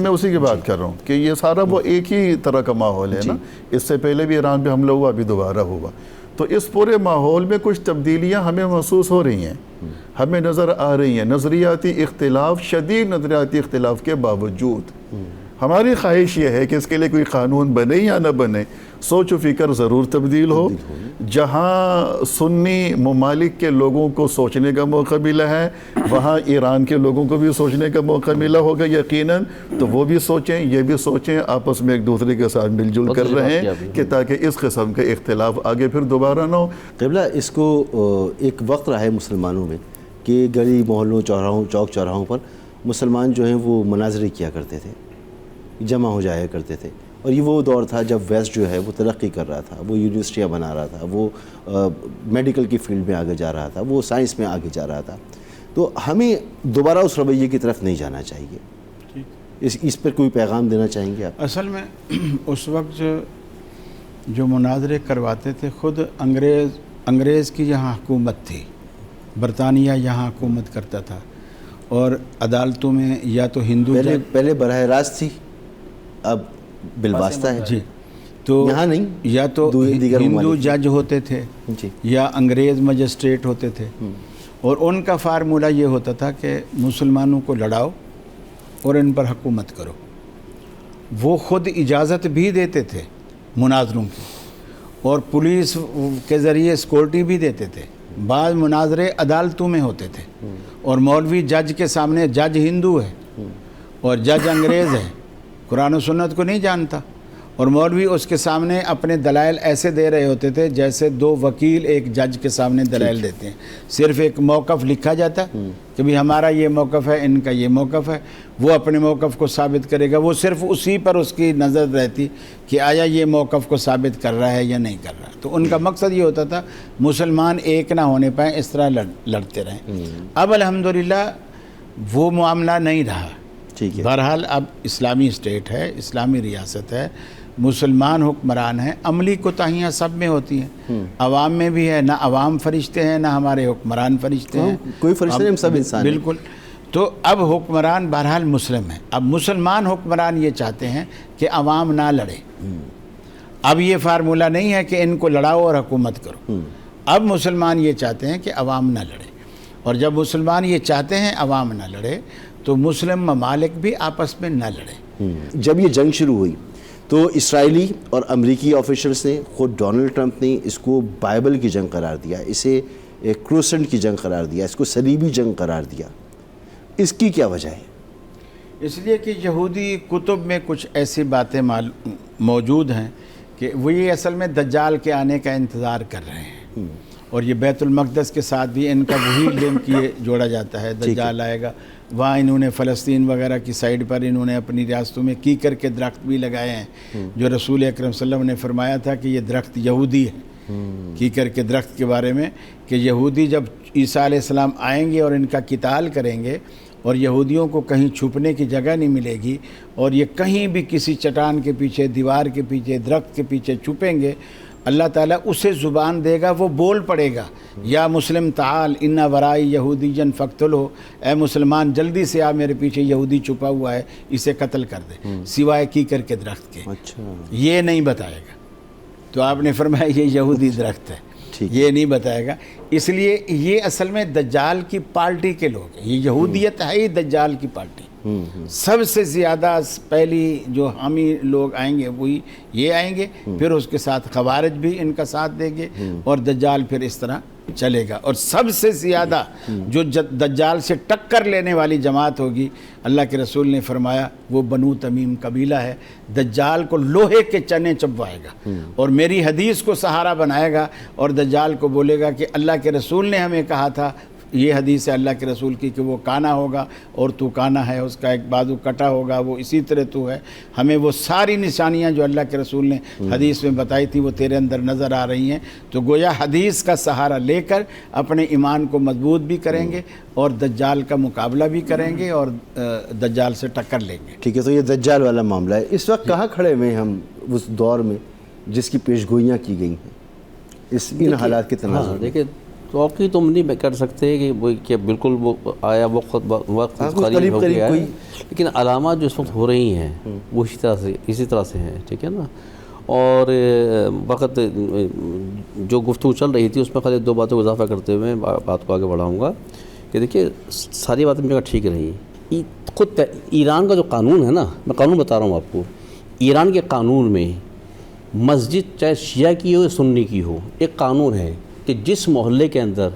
میں اسی کی بات کر رہا ہوں کہ یہ سارا وہ ایک ہی طرح کا ماحول ہے نا. اس سے پہلے بھی ایران پہ حملہ ہوا، ابھی دوبارہ ہوا. تو اس پورے ماحول میں کچھ تبدیلیاں ہمیں محسوس ہو رہی ہیں، ہمیں نظر آ رہی ہیں. نظریاتی اختلاف، شدید نظریاتی اختلاف کے باوجود ہماری خواہش یہ ہے کہ اس کے لیے کوئی قانون بنے یا نہ بنے، سوچ و فکر ضرور تبدیل ہو. جہاں سنی ممالک کے لوگوں کو سوچنے کا موقع ملا ہے، وہاں ایران کے لوگوں کو بھی سوچنے کا موقع ملا ہوگا یقیناً. تو وہ بھی سوچیں، یہ بھی سوچیں، آپس میں ایک دوسرے کے ساتھ مل جل کر رہیں کہ تاکہ اس قسم کا اختلاف آگے پھر دوبارہ نہ ہو. قبلہ، اس کو ایک وقت رہا ہے مسلمانوں میں کہ گلی محلوں، چوراہوں، چوک چوراہوں پر مسلمان جو ہیں وہ مناظرے کیا کرتے تھے، جمع ہو جایا کرتے تھے. اور یہ وہ دور تھا جب ویسٹ جو ہے وہ ترقی کر رہا تھا، وہ یونیورسٹیاں بنا رہا تھا، وہ میڈیکل کی فیلڈ میں آگے جا رہا تھا، وہ سائنس میں آگے جا رہا تھا. تو ہمیں دوبارہ اس رویے کی طرف نہیں جانا چاہیے. اس پر کوئی پیغام دینا چاہیں گے آپ؟ اصل میں اس وقت جو مناظرے کرواتے تھے، خود انگریز کی یہاں حکومت تھی، برطانیہ یہاں حکومت کرتا تھا، اور عدالتوں میں یا تو ہندو پہلے براہ راست تھی، اب بالواسطہ ہے. جی، تو یہاں نہیں، یا تو ہندو جج ہوتے تھے یا انگریز مجسٹریٹ ہوتے تھے، اور ان کا فارمولہ یہ ہوتا تھا کہ مسلمانوں کو لڑاؤ اور ان پر حکومت کرو. وہ خود اجازت بھی دیتے تھے مناظروں کی، اور پولیس کے ذریعے سیکورٹی بھی دیتے تھے. بعض مناظرے عدالتوں میں ہوتے تھے، اور مولوی جج کے سامنے، جج ہندو ہے اور جج انگریز ہے، قرآن و سنت کو نہیں جانتا، اور مولوی اس کے سامنے اپنے دلائل ایسے دے رہے ہوتے تھے جیسے دو وکیل ایک جج کے سامنے دلائل دیتے ہیں. صرف ایک موقف لکھا جاتا کہ بھی ہمارا یہ موقف ہے، ان کا یہ موقف ہے، وہ اپنے موقف کو ثابت کرے گا. وہ صرف اسی پر اس کی نظر رہتی کہ آیا یہ موقف کو ثابت کر رہا ہے یا نہیں کر رہا. تو ان کا مقصد یہ ہوتا تھا مسلمان ایک نہ ہونے پائیں، اس طرح لڑتے رہیں. اب الحمدللہ وہ معاملہ نہیں رہا. بہرحال اب اسلامی اسٹیٹ ہے، اسلامی ریاست ہے، مسلمان حکمران ہیں، عملی کوتاہیاں سب میں ہوتی ہیں، عوام میں بھی ہے، نہ عوام فرشتے ہیں نہ ہمارے حکمران فرشتے ہیں، کوئی فرشتے نہیں، ہم سب انسان ہیں۔ بالکل۔ تو اب حکمران بہرحال مسلم ہیں، اب مسلمان حکمران یہ چاہتے ہیں کہ عوام نہ لڑے۔ اب یہ فارمولہ نہیں ہے کہ ان کو لڑاؤ اور حکومت کرو، اب مسلمان یہ چاہتے ہیں کہ عوام نہ لڑے، اور جب مسلمان یہ چاہتے ہیں عوام نہ لڑے تو مسلم ممالک بھی آپس میں نہ لڑے۔ جب یہ جنگ شروع ہوئی تو اسرائیلی اور امریکی آفیشلز نے، خود ڈونلڈ ٹرمپ نے اس کو بائبل کی جنگ قرار دیا، اسے ایک کروسنٹ کی جنگ قرار دیا، اس کو صلیبی جنگ قرار دیا۔ اس کی کیا وجہ ہے؟ اس لیے کہ یہودی کتب میں کچھ ایسی باتیں موجود ہیں کہ وہ یہ اصل میں دجال کے آنے کا انتظار کر رہے ہیں، اور یہ بیت المقدس کے ساتھ بھی ان کا وہی لنک یہ جوڑا جاتا ہے، دجال آئے گا۔ وہاں انہوں نے فلسطین وغیرہ کی سائڈ پر انہوں نے اپنی ریاستوں میں کیکر کے درخت بھی لگائے ہیں، جو رسول اکرم صلی اللہ علیہ وسلم نے فرمایا تھا کہ یہ درخت یہودی ہے، کیکر کے درخت کے بارے میں، کہ یہودی جب عیسیٰ علیہ السلام آئیں گے اور ان کا قتال کریں گے، اور یہودیوں کو کہیں چھپنے کی جگہ نہیں ملے گی، اور یہ کہیں بھی کسی چٹان کے پیچھے، دیوار کے پیچھے، درخت کے پیچھے چھپیں گے، اللہ تعالیٰ اسے زبان دے گا، وہ بول پڑے گا، یا مسلم تعال ان ورائی یہودی فقتلو، اے مسلمان جلدی سے آ، میرے پیچھے یہودی چھپا ہوا ہے، اسے قتل کر دے، سوائے کیکر کے درخت کے۔ اچھا، یہ نہیں بتائے گا، تو آپ نے فرمایا یہ یہودی درخت ہے، یہ نہیں بتائے گا۔ اس لیے یہ اصل میں دجال کی پارٹی کے لوگ ہیں، یہ یہودیت ہے ہی دجال کی پارٹی۔ سب سے زیادہ پہلی جو حامی لوگ آئیں گے وہی یہ آئیں گے، پھر اس کے ساتھ خوارج بھی ان کا ساتھ دیں گے، اور دجال پھر اس طرح چلے گا۔ اور سب سے زیادہ جو دجال سے ٹکر لینے والی جماعت ہوگی، اللہ کے رسول نے فرمایا وہ بنو تمیم قبیلہ ہے، دجال کو لوہے کے چنے چبوائے گا اور میری حدیث کو سہارا بنائے گا، اور دجال کو بولے گا کہ اللہ کے رسول نے ہمیں کہا تھا، یہ حدیث ہے اللہ کے رسول کی، کہ وہ کانا ہوگا اور تو کانا ہے، اس کا ایک بازو کٹا ہوگا، وہ اسی طرح تو ہے، ہمیں وہ ساری نشانیاں جو اللہ کے رسول نے حدیث میں بتائی تھی وہ تیرے اندر نظر آ رہی ہیں۔ تو گویا حدیث کا سہارا لے کر اپنے ایمان کو مضبوط بھی کریں گے اور دجال کا مقابلہ بھی کریں گے اور دجال سے ٹکر لیں گے۔ ٹھیک ہے، تو یہ دجال والا معاملہ ہے۔ اس وقت کہاں کھڑے ہوئے ہیں ہم اس دور میں جس کی پیش گوئیاں کی گئی ہیں ان حالات کے تناظر؟ دیکھیں، توقع تم نہیں کر سکتے کہ بالکل وہ آیا وقت قریب ہو گیا ہے، لیکن علامات جو اس وقت ہو رہی ہیں وہ اسی طرح سے ہیں، ٹھیک ہے نا۔ اور وقت جو گفتگو چل رہی تھی اس میں خالی دو باتوں کو اضافہ کرتے ہوئے بات کو آگے بڑھاؤں گا کہ دیکھیے ساری باتیں میرے ٹھیک رہی۔ خود ایران کا جو قانون ہے نا، میں قانون بتا رہا ہوں آپ کو، ایران کے قانون میں مسجد چاہے شیعہ کی ہو یا سنی کی ہو، ایک قانون ہے کہ جس محلے کے اندر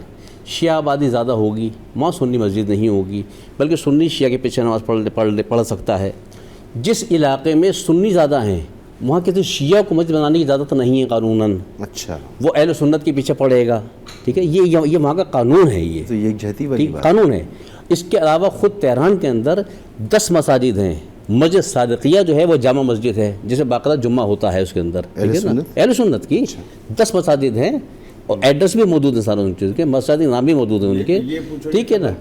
شیعہ آبادی زیادہ ہوگی وہاں سنی مسجد نہیں ہوگی، بلکہ سنی شیعہ کے پیچھے نماز پڑھ سکتا ہے۔ جس علاقے میں سنی زیادہ ہیں وہاں کسی شیعہ کو مسجد بنانے کی اجازت نہیں ہے قانوناً، اچھا، وہ اہل سنت کے پیچھے پڑے گا، ٹھیک ہے، یہ وہاں کا قانون ہے، یہ تو یہ ایک جہتی والی بات قانون ہے۔ اس کے علاوہ خود تہران کے اندر 10 مساجد ہیں، مسجد صادقیہ جو ہے وہ جامع مسجد ہے جسے باقاعدہ جمعہ ہوتا ہے اس کے اندر، اہل سنت کی 10 مساجد ہیں، اور ایڈریس بھی موجود ہے سارے ان چیز کے، مساجد نام بھی موجود ہیں ان کے، ٹھیک ہے نا۔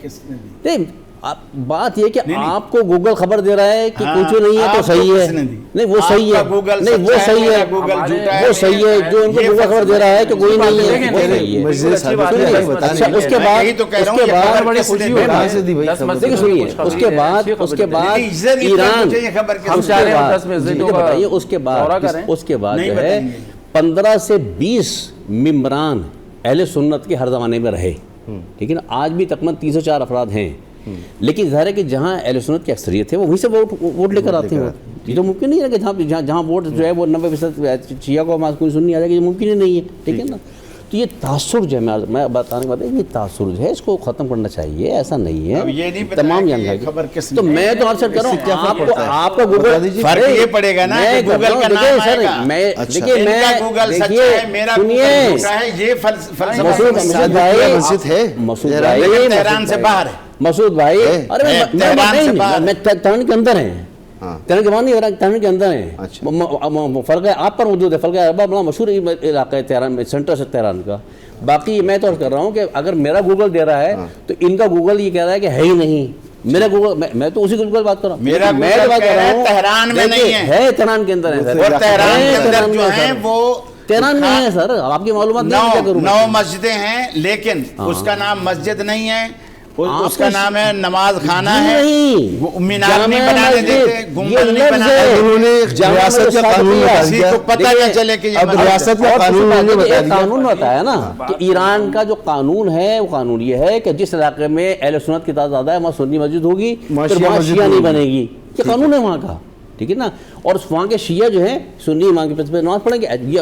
نہیں، بات یہ کہ آپ کو گوگل خبر دے رہا ہے کہ کچھ نہیں ہے تو صحیح ہے، نہیں وہ صحیح ہے، نہیں وہ صحیح ہے، وہ صحیح ہے، جو ان کو گوگل خبر دے رہا ہے کہ کوئی نہیں ہے وہ صحیح ہے۔ اچھا، اس کے بعد ایران، اس کے بعد جو ہے 15 سے 20 ممبران اہل سنت کے ہر زمانے میں رہے، لیکن آج بھی تقریباً 304 افراد ہیں، لیکن ظاہر ہے کہ جہاں اہل سنت کی اکثریت ہے وہ وہیں سے ووٹ لے کر آتے ہیں۔ یہ تو ممکن نہیں ہے کہ جہاں ووٹ جو ہے وہ 90% شیعہ کو کوئی سنی آ جائے گی، یہ ممکن ہی نہیں ہے، ٹھیک ہے نا۔ تو یہ تعصب جو ہے، میں بتانے کے بعد یہ تعصب جو ہے اس کو ختم کرنا چاہیے، ایسا نہیں ہے تمام جانکاری۔ تو میں تو آپ سے کہہ رہا ہوں آپ کو گوگل فرق یہ پڑے گا نا کہ گوگل کا نام آئے گا، دیکھیے میں گوگل سچا ہے، میرا گوگل جھوٹا ہے، یہ فلسفہ تہران سے باہر ہے۔ مسعود بھائی، ارے میں تہران کے اندر ہیں، تہران کے باہر نہیں، تہران کے اندر ہیں۔ فرق ہے آپ پر موجود ہے، فرق ہے بڑا مشہور علاقہ ہے تہران میں، سینٹر سے تہران کا۔ باقی میں تو کر رہا ہوں کہ اگر میرا گوگل دے رہا ہے تو ان کا گوگل یہ کہہ رہا ہے کہ ہے ہی نہیں، میرا گوگل میں تو اسی گوگل بات کر رہا ہوں. میرا میں گوگل تو بات کہہ کر رہا رہا ہے ہوں تہران میں نہیں ہے تہران کے اندر ہے سر. اور تہران کے اندر جو ہیں وہ تہران میں ہے سر. آپ کی معلومات نہیں کیا کروں 9 مسجدیں ہیں لیکن اس کا نام مسجد نہیں ہے, اس کا نام ہے نماز خانہ ہے. مینار نہیں بنانے دیتے, گنبد نہیں بنانے دیتے. انہوں نے ریاست کا قانون بتا کسی دیا. کو پتہ نہ چلے کہ یہ اب ریاست کا قانون انہوں نے بتا ایک دیا. قانون بتایا نا کہ ایران کا جو قانون ہے وہ قانون یہ ہے کہ جس علاقے میں اہل سنت کی تعداد زیادہ ہے وہاں سنی مسجد ہوگی, پھر وہاں شیعہ نہیں بنے گی. یہ قانون ہے وہاں کا, ٹھیک ہے نا. اور وہاں کے شیعہ جو ہیں سنی امام کے پہ نماز پڑھیں گے. یہ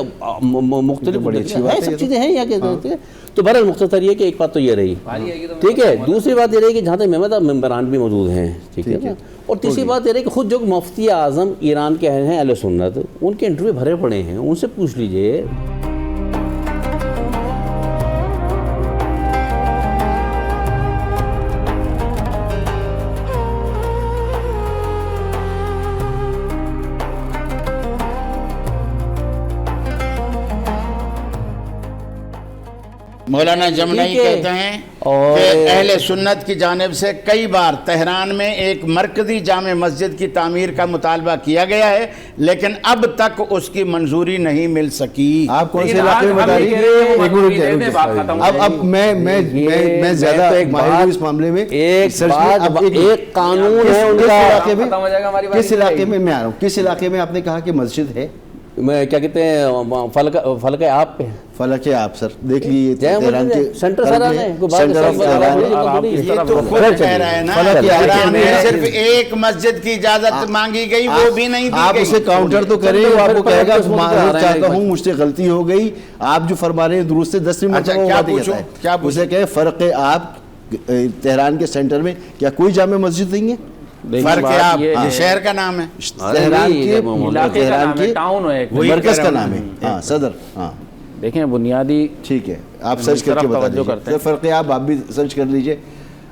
مختلف ہے, سب چیزیں ہیں یہاں کے. تو بہرحال مختصر یہ کہ ایک بات تو یہ رہی, ٹھیک ہے. دوسری بات یہ رہی کہ جہاں تک محمد ممبران بھی موجود ہیں, ٹھیک ہے نا. اور تیسری بات یہ رہی کہ خود جو مفتی اعظم ایران کے ہیں اہل سنت, ان کے انٹرویو بھرے پڑے ہیں, ان سے پوچھ لیجئے. مولانا جمنئی کہتے ہیں کہ اہل سنت کی جانب سے کئی بار تہران میں ایک مرکزی جامع مسجد کی تعمیر کا مطالبہ کیا گیا ہے لیکن اب تک اس کی منظوری نہیں مل سکی. آپ کون سے علاقے میں بتا رہی ہیں؟ اب میں زیادہ ماہر ہوں اس معاملے میں. ایک قانون ہے ان کا. کس علاقے میں میں آ رہا ہوں, کس علاقے میں آپ نے کہا کہ مسجد ہے؟ میں کیا کہتے ہیں فلک آپ پہ فلک آپ سر دیکھ لیجیے تہران کے سینٹر سر ہے یہ تو خود کہہ رہا ہے نا تہران میں صرف ایک مسجد کی اجازت مانگی گئی, وہ بھی نہیں دی گئی. آپ اسے کاؤنٹر تو کریں, وہ آپ کو کہے گا معذرت چاہتا ہوں مجھ سے غلطی ہو گئی. آپ جو فرما رہے ہیں درست سے 10 منٹ کیا اسے کہے فرق آپ تہران کے سینٹر میں کیا کوئی جامع مسجد نہیں ہے؟ فرق ہے آپ یہ شہر کا نام ہے, تہران کے مرکز کا نام ہے, ہاں صدر. ہاں دیکھیں بنیادی ٹھیک ہے, آپ سرچ کر کے بتا دیجیے. فرق آپ بھی سرچ کر لیجئے.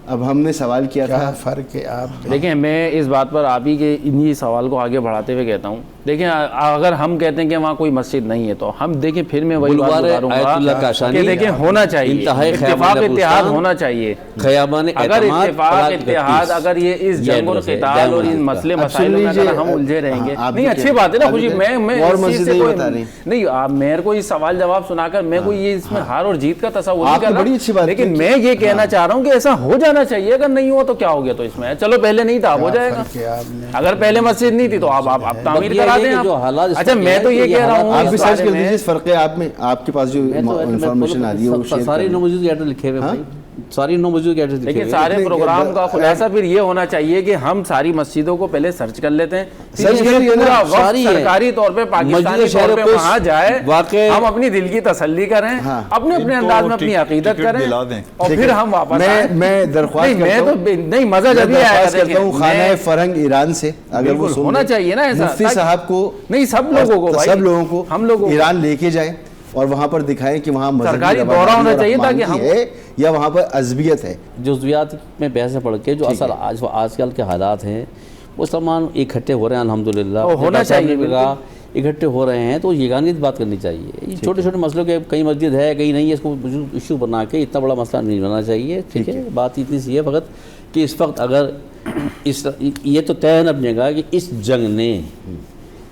اب ہم نے سوال کیا تھا فرق ہے آپ. دیکھیں میں اس بات پر آپ ہی کے انہی سوال کو آگے بڑھاتے ہوئے کہتا ہوں, دیکھیں اگر ہم کہتے ہیں کہ وہاں کوئی مسجد نہیں ہے تو ہم دیکھیں پھر میں وہی بات بتا رہوں گا کہ دیکھیں ہونا چاہیے اتفاق اتحاد ہونا چاہیے. اگر اتفاق اتحاد اگر یہ اس جنگ اور قتال اور ان مسئلے مسائل میں اگر ہم الجھے رہیں گے, نہیں اچھی بات ہے نا خوشی, میں اس چیز سے کوئی نہیں, آپ میرے کو یہ سوال جواب سنا کر میں کوئی یہ اس میں ہار اور جیت کا تصور نہیں کر رہا, لیکن میں یہ کہنا چاہ رہا ہوں کہ ایسا ہو جانا چاہیے. اگر نہیں ہو تو کیا ہو گیا تو اس میں چلو پہلے نہیں تھا, ہو جائے گا. اگر پہلے مسجد نہیں تھی تو آپ تعمیر کرا دیں. اچھا میں تو یہ کہہ رہا ہوں آپ بھی سرچ کر دیجیے فرق آپ میں, آپ کے پاس جو انفارمیشن آ رہی ہے وہ شیئر ساری نموزید کے ایڈریس لکھے ہوئے بھائی, ساری نموزید کے ایڈریس لکھے ہوئے. دیکھیں سارے پروگرام کا خلاصہ پھر یہ ہونا چاہیے کہ ہم ساری مسجدوں کو پہلے سرچ کر لیتے ہیں, پورا وقت سرکاری طور پہ پاکستانی طور پہ وہاں جائے, ہم اپنی دل کی تسلی کریں, اپنے اپنے انداز میں اپنی عقیدت کریں اور پھر ہم واپس آئیں. میں درخواست نہیں مزہ جب یہ آئے کرتا ہوں خانہ فرنگ ایران سے, اگر وہ ہونا چاہیے نا ایسا, مفتی صاحب کو نہیں سب لوگوں کو ہم لوگوں ایران لے کے جائیں اور وہاں پر دکھائیں کہ وہاں سرکاری دورہ ہونا چاہیے تاکہ ہم یا وہاں پر عزبیت ہے. جزویات میں بحث پڑھ کے جو اصل آج کل کے حالات ہیں مسلمان اکٹھے ہو رہے ہیں الحمدللہ, ہونا چاہیے اکٹھے ہو رہے ہیں تو یگانیت بات کرنی چاہیے. چھوٹے چھوٹے مسئلوں کے کئی مسجد ہے کئی نہیں ہے, اس کو ایشو بنا کے اتنا بڑا مسئلہ نہیں بننا چاہیے. ٹھیک ہے, بات اتنی سی ہے فقط کہ اس وقت اگر یہ تو طے ہے اپنے کا کہ اس جنگ نے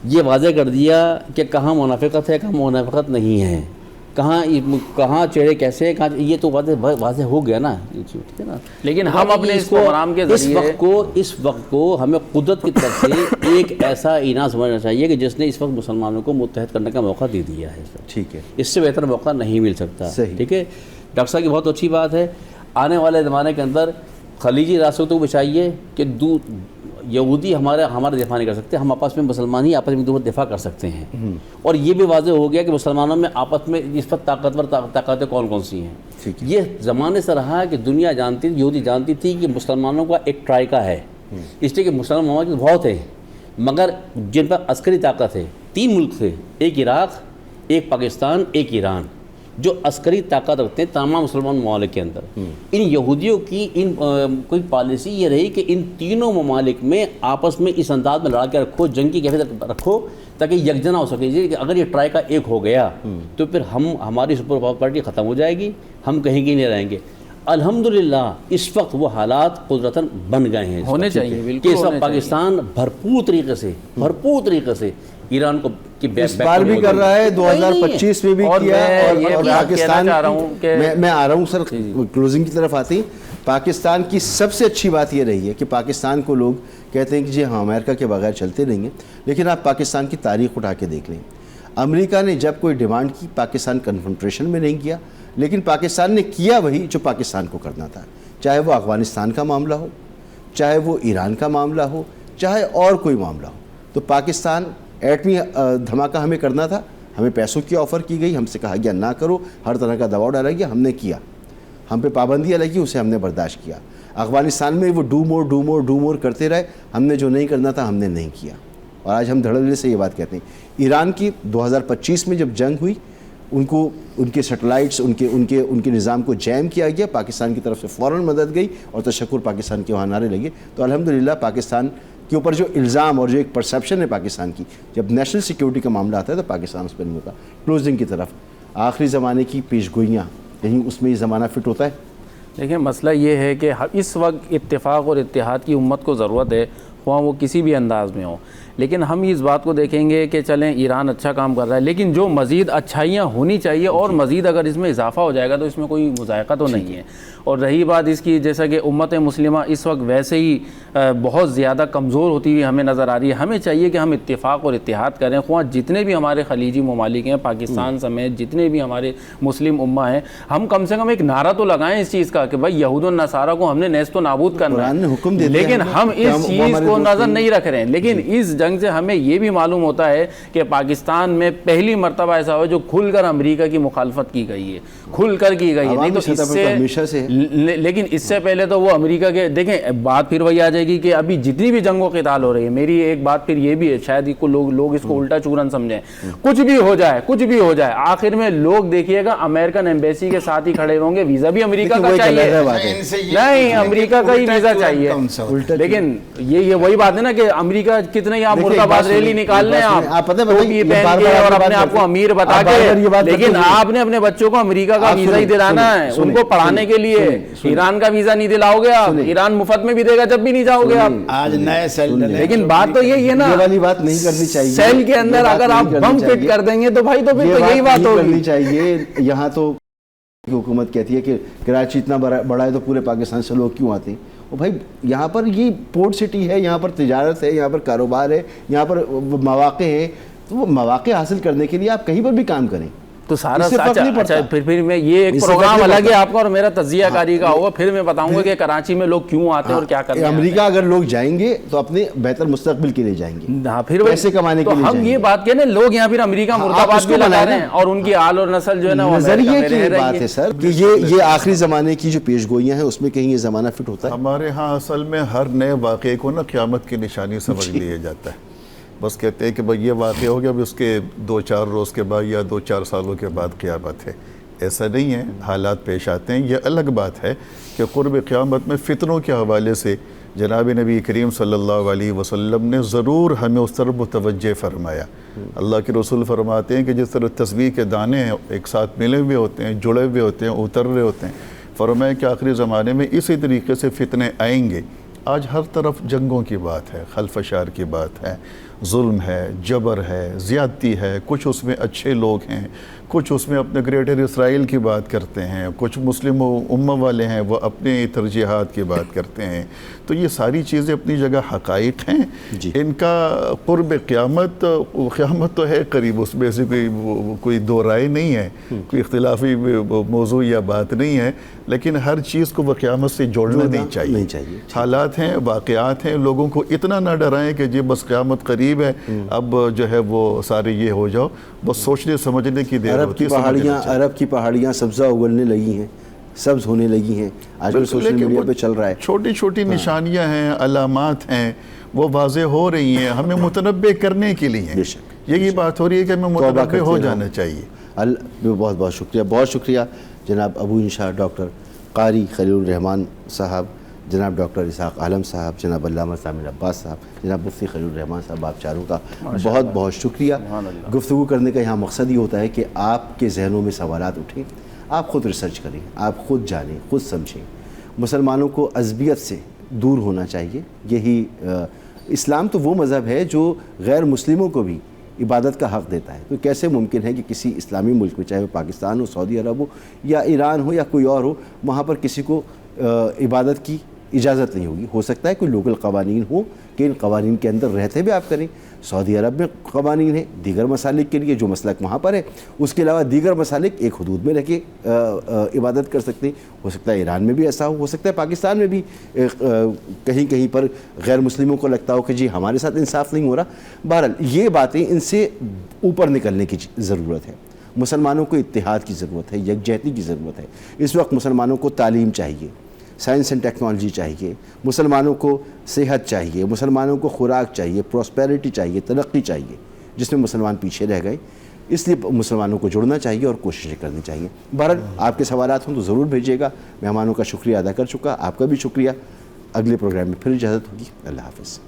یہ واضح کر دیا کہ کہاں منافقت ہے کہاں منافقت نہیں ہے, کہاں چہرے کیسے ہیں, یہ تو واضح ہو گیا نا. ٹھیک ہے نا, لیکن ہم اپنے اس پروگرام کے ذریعے اس وقت کو ہمیں قدرت کی طرف سے ایک ایسا انعام سمجھنا چاہیے کہ جس نے اس وقت مسلمانوں کو متحد کرنے کا موقع دے دیا ہے. ٹھیک ہے, اس سے بہتر موقع نہیں مل سکتا. ٹھیک ہے, ڈاکٹر صاحب کی بہت اچھی بات ہے. آنے والے زمانے کے اندر خلیجی راستوں کو بچائیے کہ یہودی ہمارا دفاع نہیں کر سکتے, ہم آپس میں مسلمان ہی آپس میں دفاع کر سکتے ہیں. اور یہ بھی واضح ہو گیا کہ مسلمانوں میں آپس میں اس پر طاقتور طاقتیں کون سی ہیں. یہ زمانے سے رہا کہ دنیا جانتی تھی, یہودی جانتی تھی کہ مسلمانوں کا ایک ٹرائکا ہے, اس لیے کہ مسلمان ممالک بہت ہیں مگر جن پر عسکری طاقت ہے 3 ملک تھے, ایک عراق, ایک پاکستان, ایک ایران, جو عسکری طاقت رکھتے ہیں تمام مسلمان ممالک کے اندر. ان یہودیوں کی کوئی پالیسی یہ رہی کہ ان تینوں ممالک میں آپس میں اس انداز میں لڑا کے رکھو, جنگ کی کیفیت رکھو تاکہ یکجنا ہو سکے. کہ اگر یہ ٹرائی کا ایک ہو گیا تو پھر ہماری سپر پاورٹی ختم ہو جائے گی, ہم کہیں کی نہیں رہیں گے. الحمدللہ اس وقت وہ حالات قدرتاً بن گئے ہیں ہونے چاہیے، بالکل کہ اس ہونے وقت پاکستان بھرپور طریقے سے ایران کو اس بار بھی کر رہا ہے، 2025 میں بھی کیا، اور پاکستان میں آ رہا ہوں سر کلوزنگ کی طرف آتی. پاکستان کی سب سے اچھی بات یہ رہی ہے کہ پاکستان کو لوگ کہتے ہیں کہ جی ہاں امریکہ کے بغیر چلتے نہیں ہیں، لیکن آپ پاکستان کی تاریخ اٹھا کے دیکھ لیں. امریکہ نے جب کوئی ڈیمانڈ کی پاکستان کنفرنٹریشن میں نہیں کیا، لیکن پاکستان نے کیا وہی جو پاکستان کو کرنا تھا، چاہے وہ افغانستان کا معاملہ ہو، چاہے وہ ایران کا معاملہ ہو، چاہے اور کوئی معاملہ ہو. تو پاکستان ایٹمی دھماکہ ہمیں کرنا تھا، ہمیں پیسوں کی آفر کی گئی، ہم سے کہا گیا نہ کرو، ہر طرح کا دباؤ ڈالا گیا، ہم نے کیا. ہم پہ پابندیاں لگی، اسے ہم نے برداشت کیا. افغانستان میں وہ ڈو مور کرتے رہے، ہم نے جو نہیں کرنا تھا ہم نے نہیں کیا. اور آج ہم دھڑلے سے یہ بات کہتے ہیں. ایران کی 2025 میں جب جنگ ہوئی، ان کے سیٹلائٹس، ان کے نظام کو جیم کیا گیا، پاکستان کی طرف سے فوراً مدد گئی اور تشکر پاکستان کے وہاں نعرے لگے. تو الحمدللہ پاکستان کے اوپر جو الزام اور جو ایک پرسیپشن ہے پاکستان کی، جب نیشنل سیکیورٹی کا معاملہ آتا ہے تو پاکستان اس پہ نہیں ہوتا. کلوزنگ کی طرف آخری زمانے کی پیش گوئیاں، کہیں اس میں یہ زمانہ فٹ ہوتا ہے؟ دیکھیں مسئلہ یہ ہے کہ اس وقت اتفاق اور اتحاد کی امت کو ضرورت ہے، خواہ وہ کسی بھی انداز میں ہو. لیکن ہم اس بات کو دیکھیں گے کہ چلیں ایران اچھا کام کر رہا ہے، لیکن جو مزید اچھائیاں ہونی چاہیے اور مزید اگر اس میں اضافہ ہو جائے گا تو اس میں کوئی مذائقہ تو نہیں ہے. اور رہی بات اس کی، جیسا کہ امت مسلمہ اس وقت ویسے ہی بہت زیادہ کمزور ہوتی ہوئی ہمیں نظر آ رہی ہے. ہمیں چاہیے کہ ہم اتفاق اور اتحاد کریں، خواہ جتنے بھی ہمارے خلیجی ممالک ہیں، پاکستان سمیت جتنے بھی ہمارے مسلم امہ ہیں، ہم کم سے کم ایک نعرہ تو لگائیں اس چیز کا کہ بھائی یہود و نصارہ کو ہم نے نیست و نابود کرنا ہے. لیکن ہم اس چیز کو نظر نہیں رکھ رہے ہیں. لیکن اس جنگ سے ہمیں یہ بھی معلوم ہوتا ہے کہ پاکستان میں پہلی مرتبہ ایسا ہوا جو کھل کر امریکہ کی مخالفت کی گئی ہے، کھل کر کی گئی ہے. نہیں تو اس سے، لیکن اس سے پہلے تو وہ امریکہ کے، دیکھیں بات پھر وہی آ جائے گی کہ ابھی جتنی بھی جنگ و قتال ہو رہی ہے، میری ایک بات پھر یہ بھی ہے، شاید لوگ اس کو الٹا چورن سمجھیں، کچھ بھی ہو جائے آخر میں لوگ دیکھیے گا امریکن ایمبیسی کے ساتھ ہی کھڑے ہوں گے. ویزا بھی امریکہ کا چاہیے، نہیں امریکہ کا ہی ویزا چاہیے. لیکن یہ وہی بات ہے نا کہ امریکہ کتنے یہاں مرداباد ریلی نکال لیں آپ ٹوپی پہن کے اور اپنے آپ کو امیر بتا کے، لیکن آپ نے اپنے بچوں کو امریکہ کا ویزا ہی دلانا ہے ان کو پڑھانے کے لیے. ایران کا ویزا نہیں دلاؤ گے آپ، ایران مفت میں بھی دے گا جب بھی نہیں جاؤ گے آپ. آج نئے سیل، لیکن بات تو یہی ہے نا، یہ والی بات نہیں کرنی چاہیے. سیل کے اندر اگر آپ بم فٹ کر دیں گے تو بھائی تو پھر تو یہی بات ہوگی. چاہیے یہاں تو حکومت کہتی ہے کہ کراچی اتنا بڑا ہے تو پورے پاکستان سے لوگ کیوں آتے ہیں؟ اور بھائی یہاں پر یہ پورٹ سٹی ہے، یہاں پر تجارت ہے، یہاں پر کاروبار ہے، یہاں پر مواقع ہیں. تو وہ مواقع حاصل کرنے کے لیے آپ کہیں پر بھی کام کریں تو سارا اچھا پھر میں یہ ایک پروگرام الگ ہے آپ کا اور میرا تجزیہ کاری کا ہوگا، پھر میں بتاؤں گا کہ کراچی میں لوگ کیوں آتے ہیں اور کیا کرتے ہیں. امریکہ اگر لوگ جائیں گے تو اپنے بہتر مستقبل کے لیے جائیں گے، ہاں پھر پیسے کمانے کے لیے. ہم یہ بات کہنے لوگ یہاں پھر امریکہ مرداباد بھی لگا رہے ہیں اور ان کی آل اور نسل جو ہے نا نظریے کی بات ہے سر کہ یہ آخری زمانے کی جو پیش گوئیاں ہیں اس میں کہیں یہ زمانہ فٹ ہوتا ہے. ہمارے ہاں اصل میں ہر نئے واقعے کو نا قیامت کی نشانی سمجھ لیا جاتا ہے. بس کہتے ہیں کہ بھئی یہ واقعہ ہو گیا، اب اس کے 2-4 روز کے بعد یا 2-4 سالوں کے بعد قیامت ہے. ایسا نہیں ہے، حالات پیش آتے ہیں. یہ الگ بات ہے کہ قرب قیامت میں فتنوں کے حوالے سے جناب نبی کریم صلی اللہ علیہ وسلم نے ضرور ہمیں اس طرف متوجہ فرمایا. اللہ کے رسول فرماتے ہیں کہ جس طرح تسبیح کے دانے ہیں ایک ساتھ ملے ہوئے ہوتے ہیں، جڑے ہوئے ہوتے ہیں، اتر رہے ہوتے ہیں، فرمایا کہ آخری زمانے میں اسی طریقے سے فتنے آئیں گے. آج ہر طرف جنگوں کی بات ہے، خلفشار کی بات ہے، ظلم ہے، جبر ہے، زیادتی ہے. کچھ اس میں اچھے لوگ ہیں، کچھ اس میں اپنے گریٹر اسرائیل کی بات کرتے ہیں، کچھ مسلم امہ والے ہیں وہ اپنے ترجیحات کی بات کرتے ہیں. تو یہ ساری چیزیں اپنی جگہ حقائق ہیں. ان کا قرب قیامت تو ہے قریب، اس میں سے کوئی دو رائے نہیں ہے، کوئی اختلافی موضوع یا بات نہیں ہے. لیکن ہر چیز کو وہ قیامت سے جوڑنا نہیں چاہیے. حالات ہیں، واقعات ہیں، لوگوں کو اتنا نہ ڈرائیں کہ جی بس قیامت قریب ہے اب جو ہے وہ سارے یہ ہو جاؤ. بس سوچنے سمجھنے کی دیر ہوتی ہے. عرب کی پہاڑیاں سبزہ اگلنے لگی ہیں، سبز ہونے لگی ہیں. آج کل سوشل میڈیا پہ چل رہا ہے. چھوٹی چھوٹی نشانیاں ہیں، علامات ہیں، وہ واضح ہو رہی ہیں، ہمیں متنبع کرنے کے لیے. یہی بات ہو رہی ہے کہ ہمیں متنبع ہو جانا چاہیے. بہت بہت شکریہ، بہت شکریہ جناب ابو انشاء ڈاکٹر قاری خلیل الرحمان صاحب، جناب ڈاکٹر اسحاق عالم صاحب، جناب علامہ سامر عباس صاحب، جناب مفتی خلیل الرحمان صاحب، آپ چاروں کا بہت بہت شکریہ. گفتگو کرنے کا یہاں مقصد یہ ہوتا ہے کہ آپ کے ذہنوں میں سوالات اٹھیں، آپ خود ریسرچ کریں, آپ خود جانیں, خود سمجھیں. مسلمانوں کو عصبیت سے دور ہونا چاہیے. یہی اسلام تو وہ مذہب ہے جو غیر مسلموں کو بھی عبادت کا حق دیتا ہے. تو کیسے ممکن ہے کہ کسی اسلامی ملک میں, چاہے وہ پاکستان ہو, سعودی عرب ہو یا ایران ہو یا کوئی اور ہو, وہاں پر کسی کو عبادت کی اجازت نہیں ہوگی؟ ہو سکتا ہے کوئی لوکل قوانین ہو کہ ان قوانین کے اندر رہتے بھی آپ کریں. سعودی عرب میں قوانین ہیں دیگر مسالک کے لیے, جو مسلک وہاں پر ہے. اس کے علاوہ دیگر مسالک ایک حدود میں رہ کے عبادت کر سکتے ہیں. ہو سکتا ہے ایران میں بھی ایسا ہو سکتا ہے پاکستان میں بھی کہیں کہیں پر غیر مسلموں کو لگتا ہو کہ جی ہمارے ساتھ انصاف نہیں ہو رہا. بہرحال یہ باتیں, ان سے اوپر نکلنے کی ضرورت ہے. مسلمانوں کو اتحاد کی ضرورت ہے, یکجہتی کی ضرورت ہے. اس وقت مسلمانوں کو تعلیم چاہیے, سائنس اینڈ ٹیکنالوجی چاہیے, مسلمانوں کو صحت چاہیے, مسلمانوں کو خوراک چاہیے, پراسپیرٹی چاہیے, ترقی چاہیے, جس میں مسلمان پیچھے رہ گئے. اس لیے مسلمانوں کو جڑنا چاہیے اور کوششیں کرنی چاہیے. بہرحال آپ کے سوالات ہوں تو ضرور بھیجیے گا. مہمانوں کا شکریہ ادا کر چکا, آپ کا بھی شکریہ. اگلے پروگرام میں پھر اجازت ہوگی. اللہ حافظ.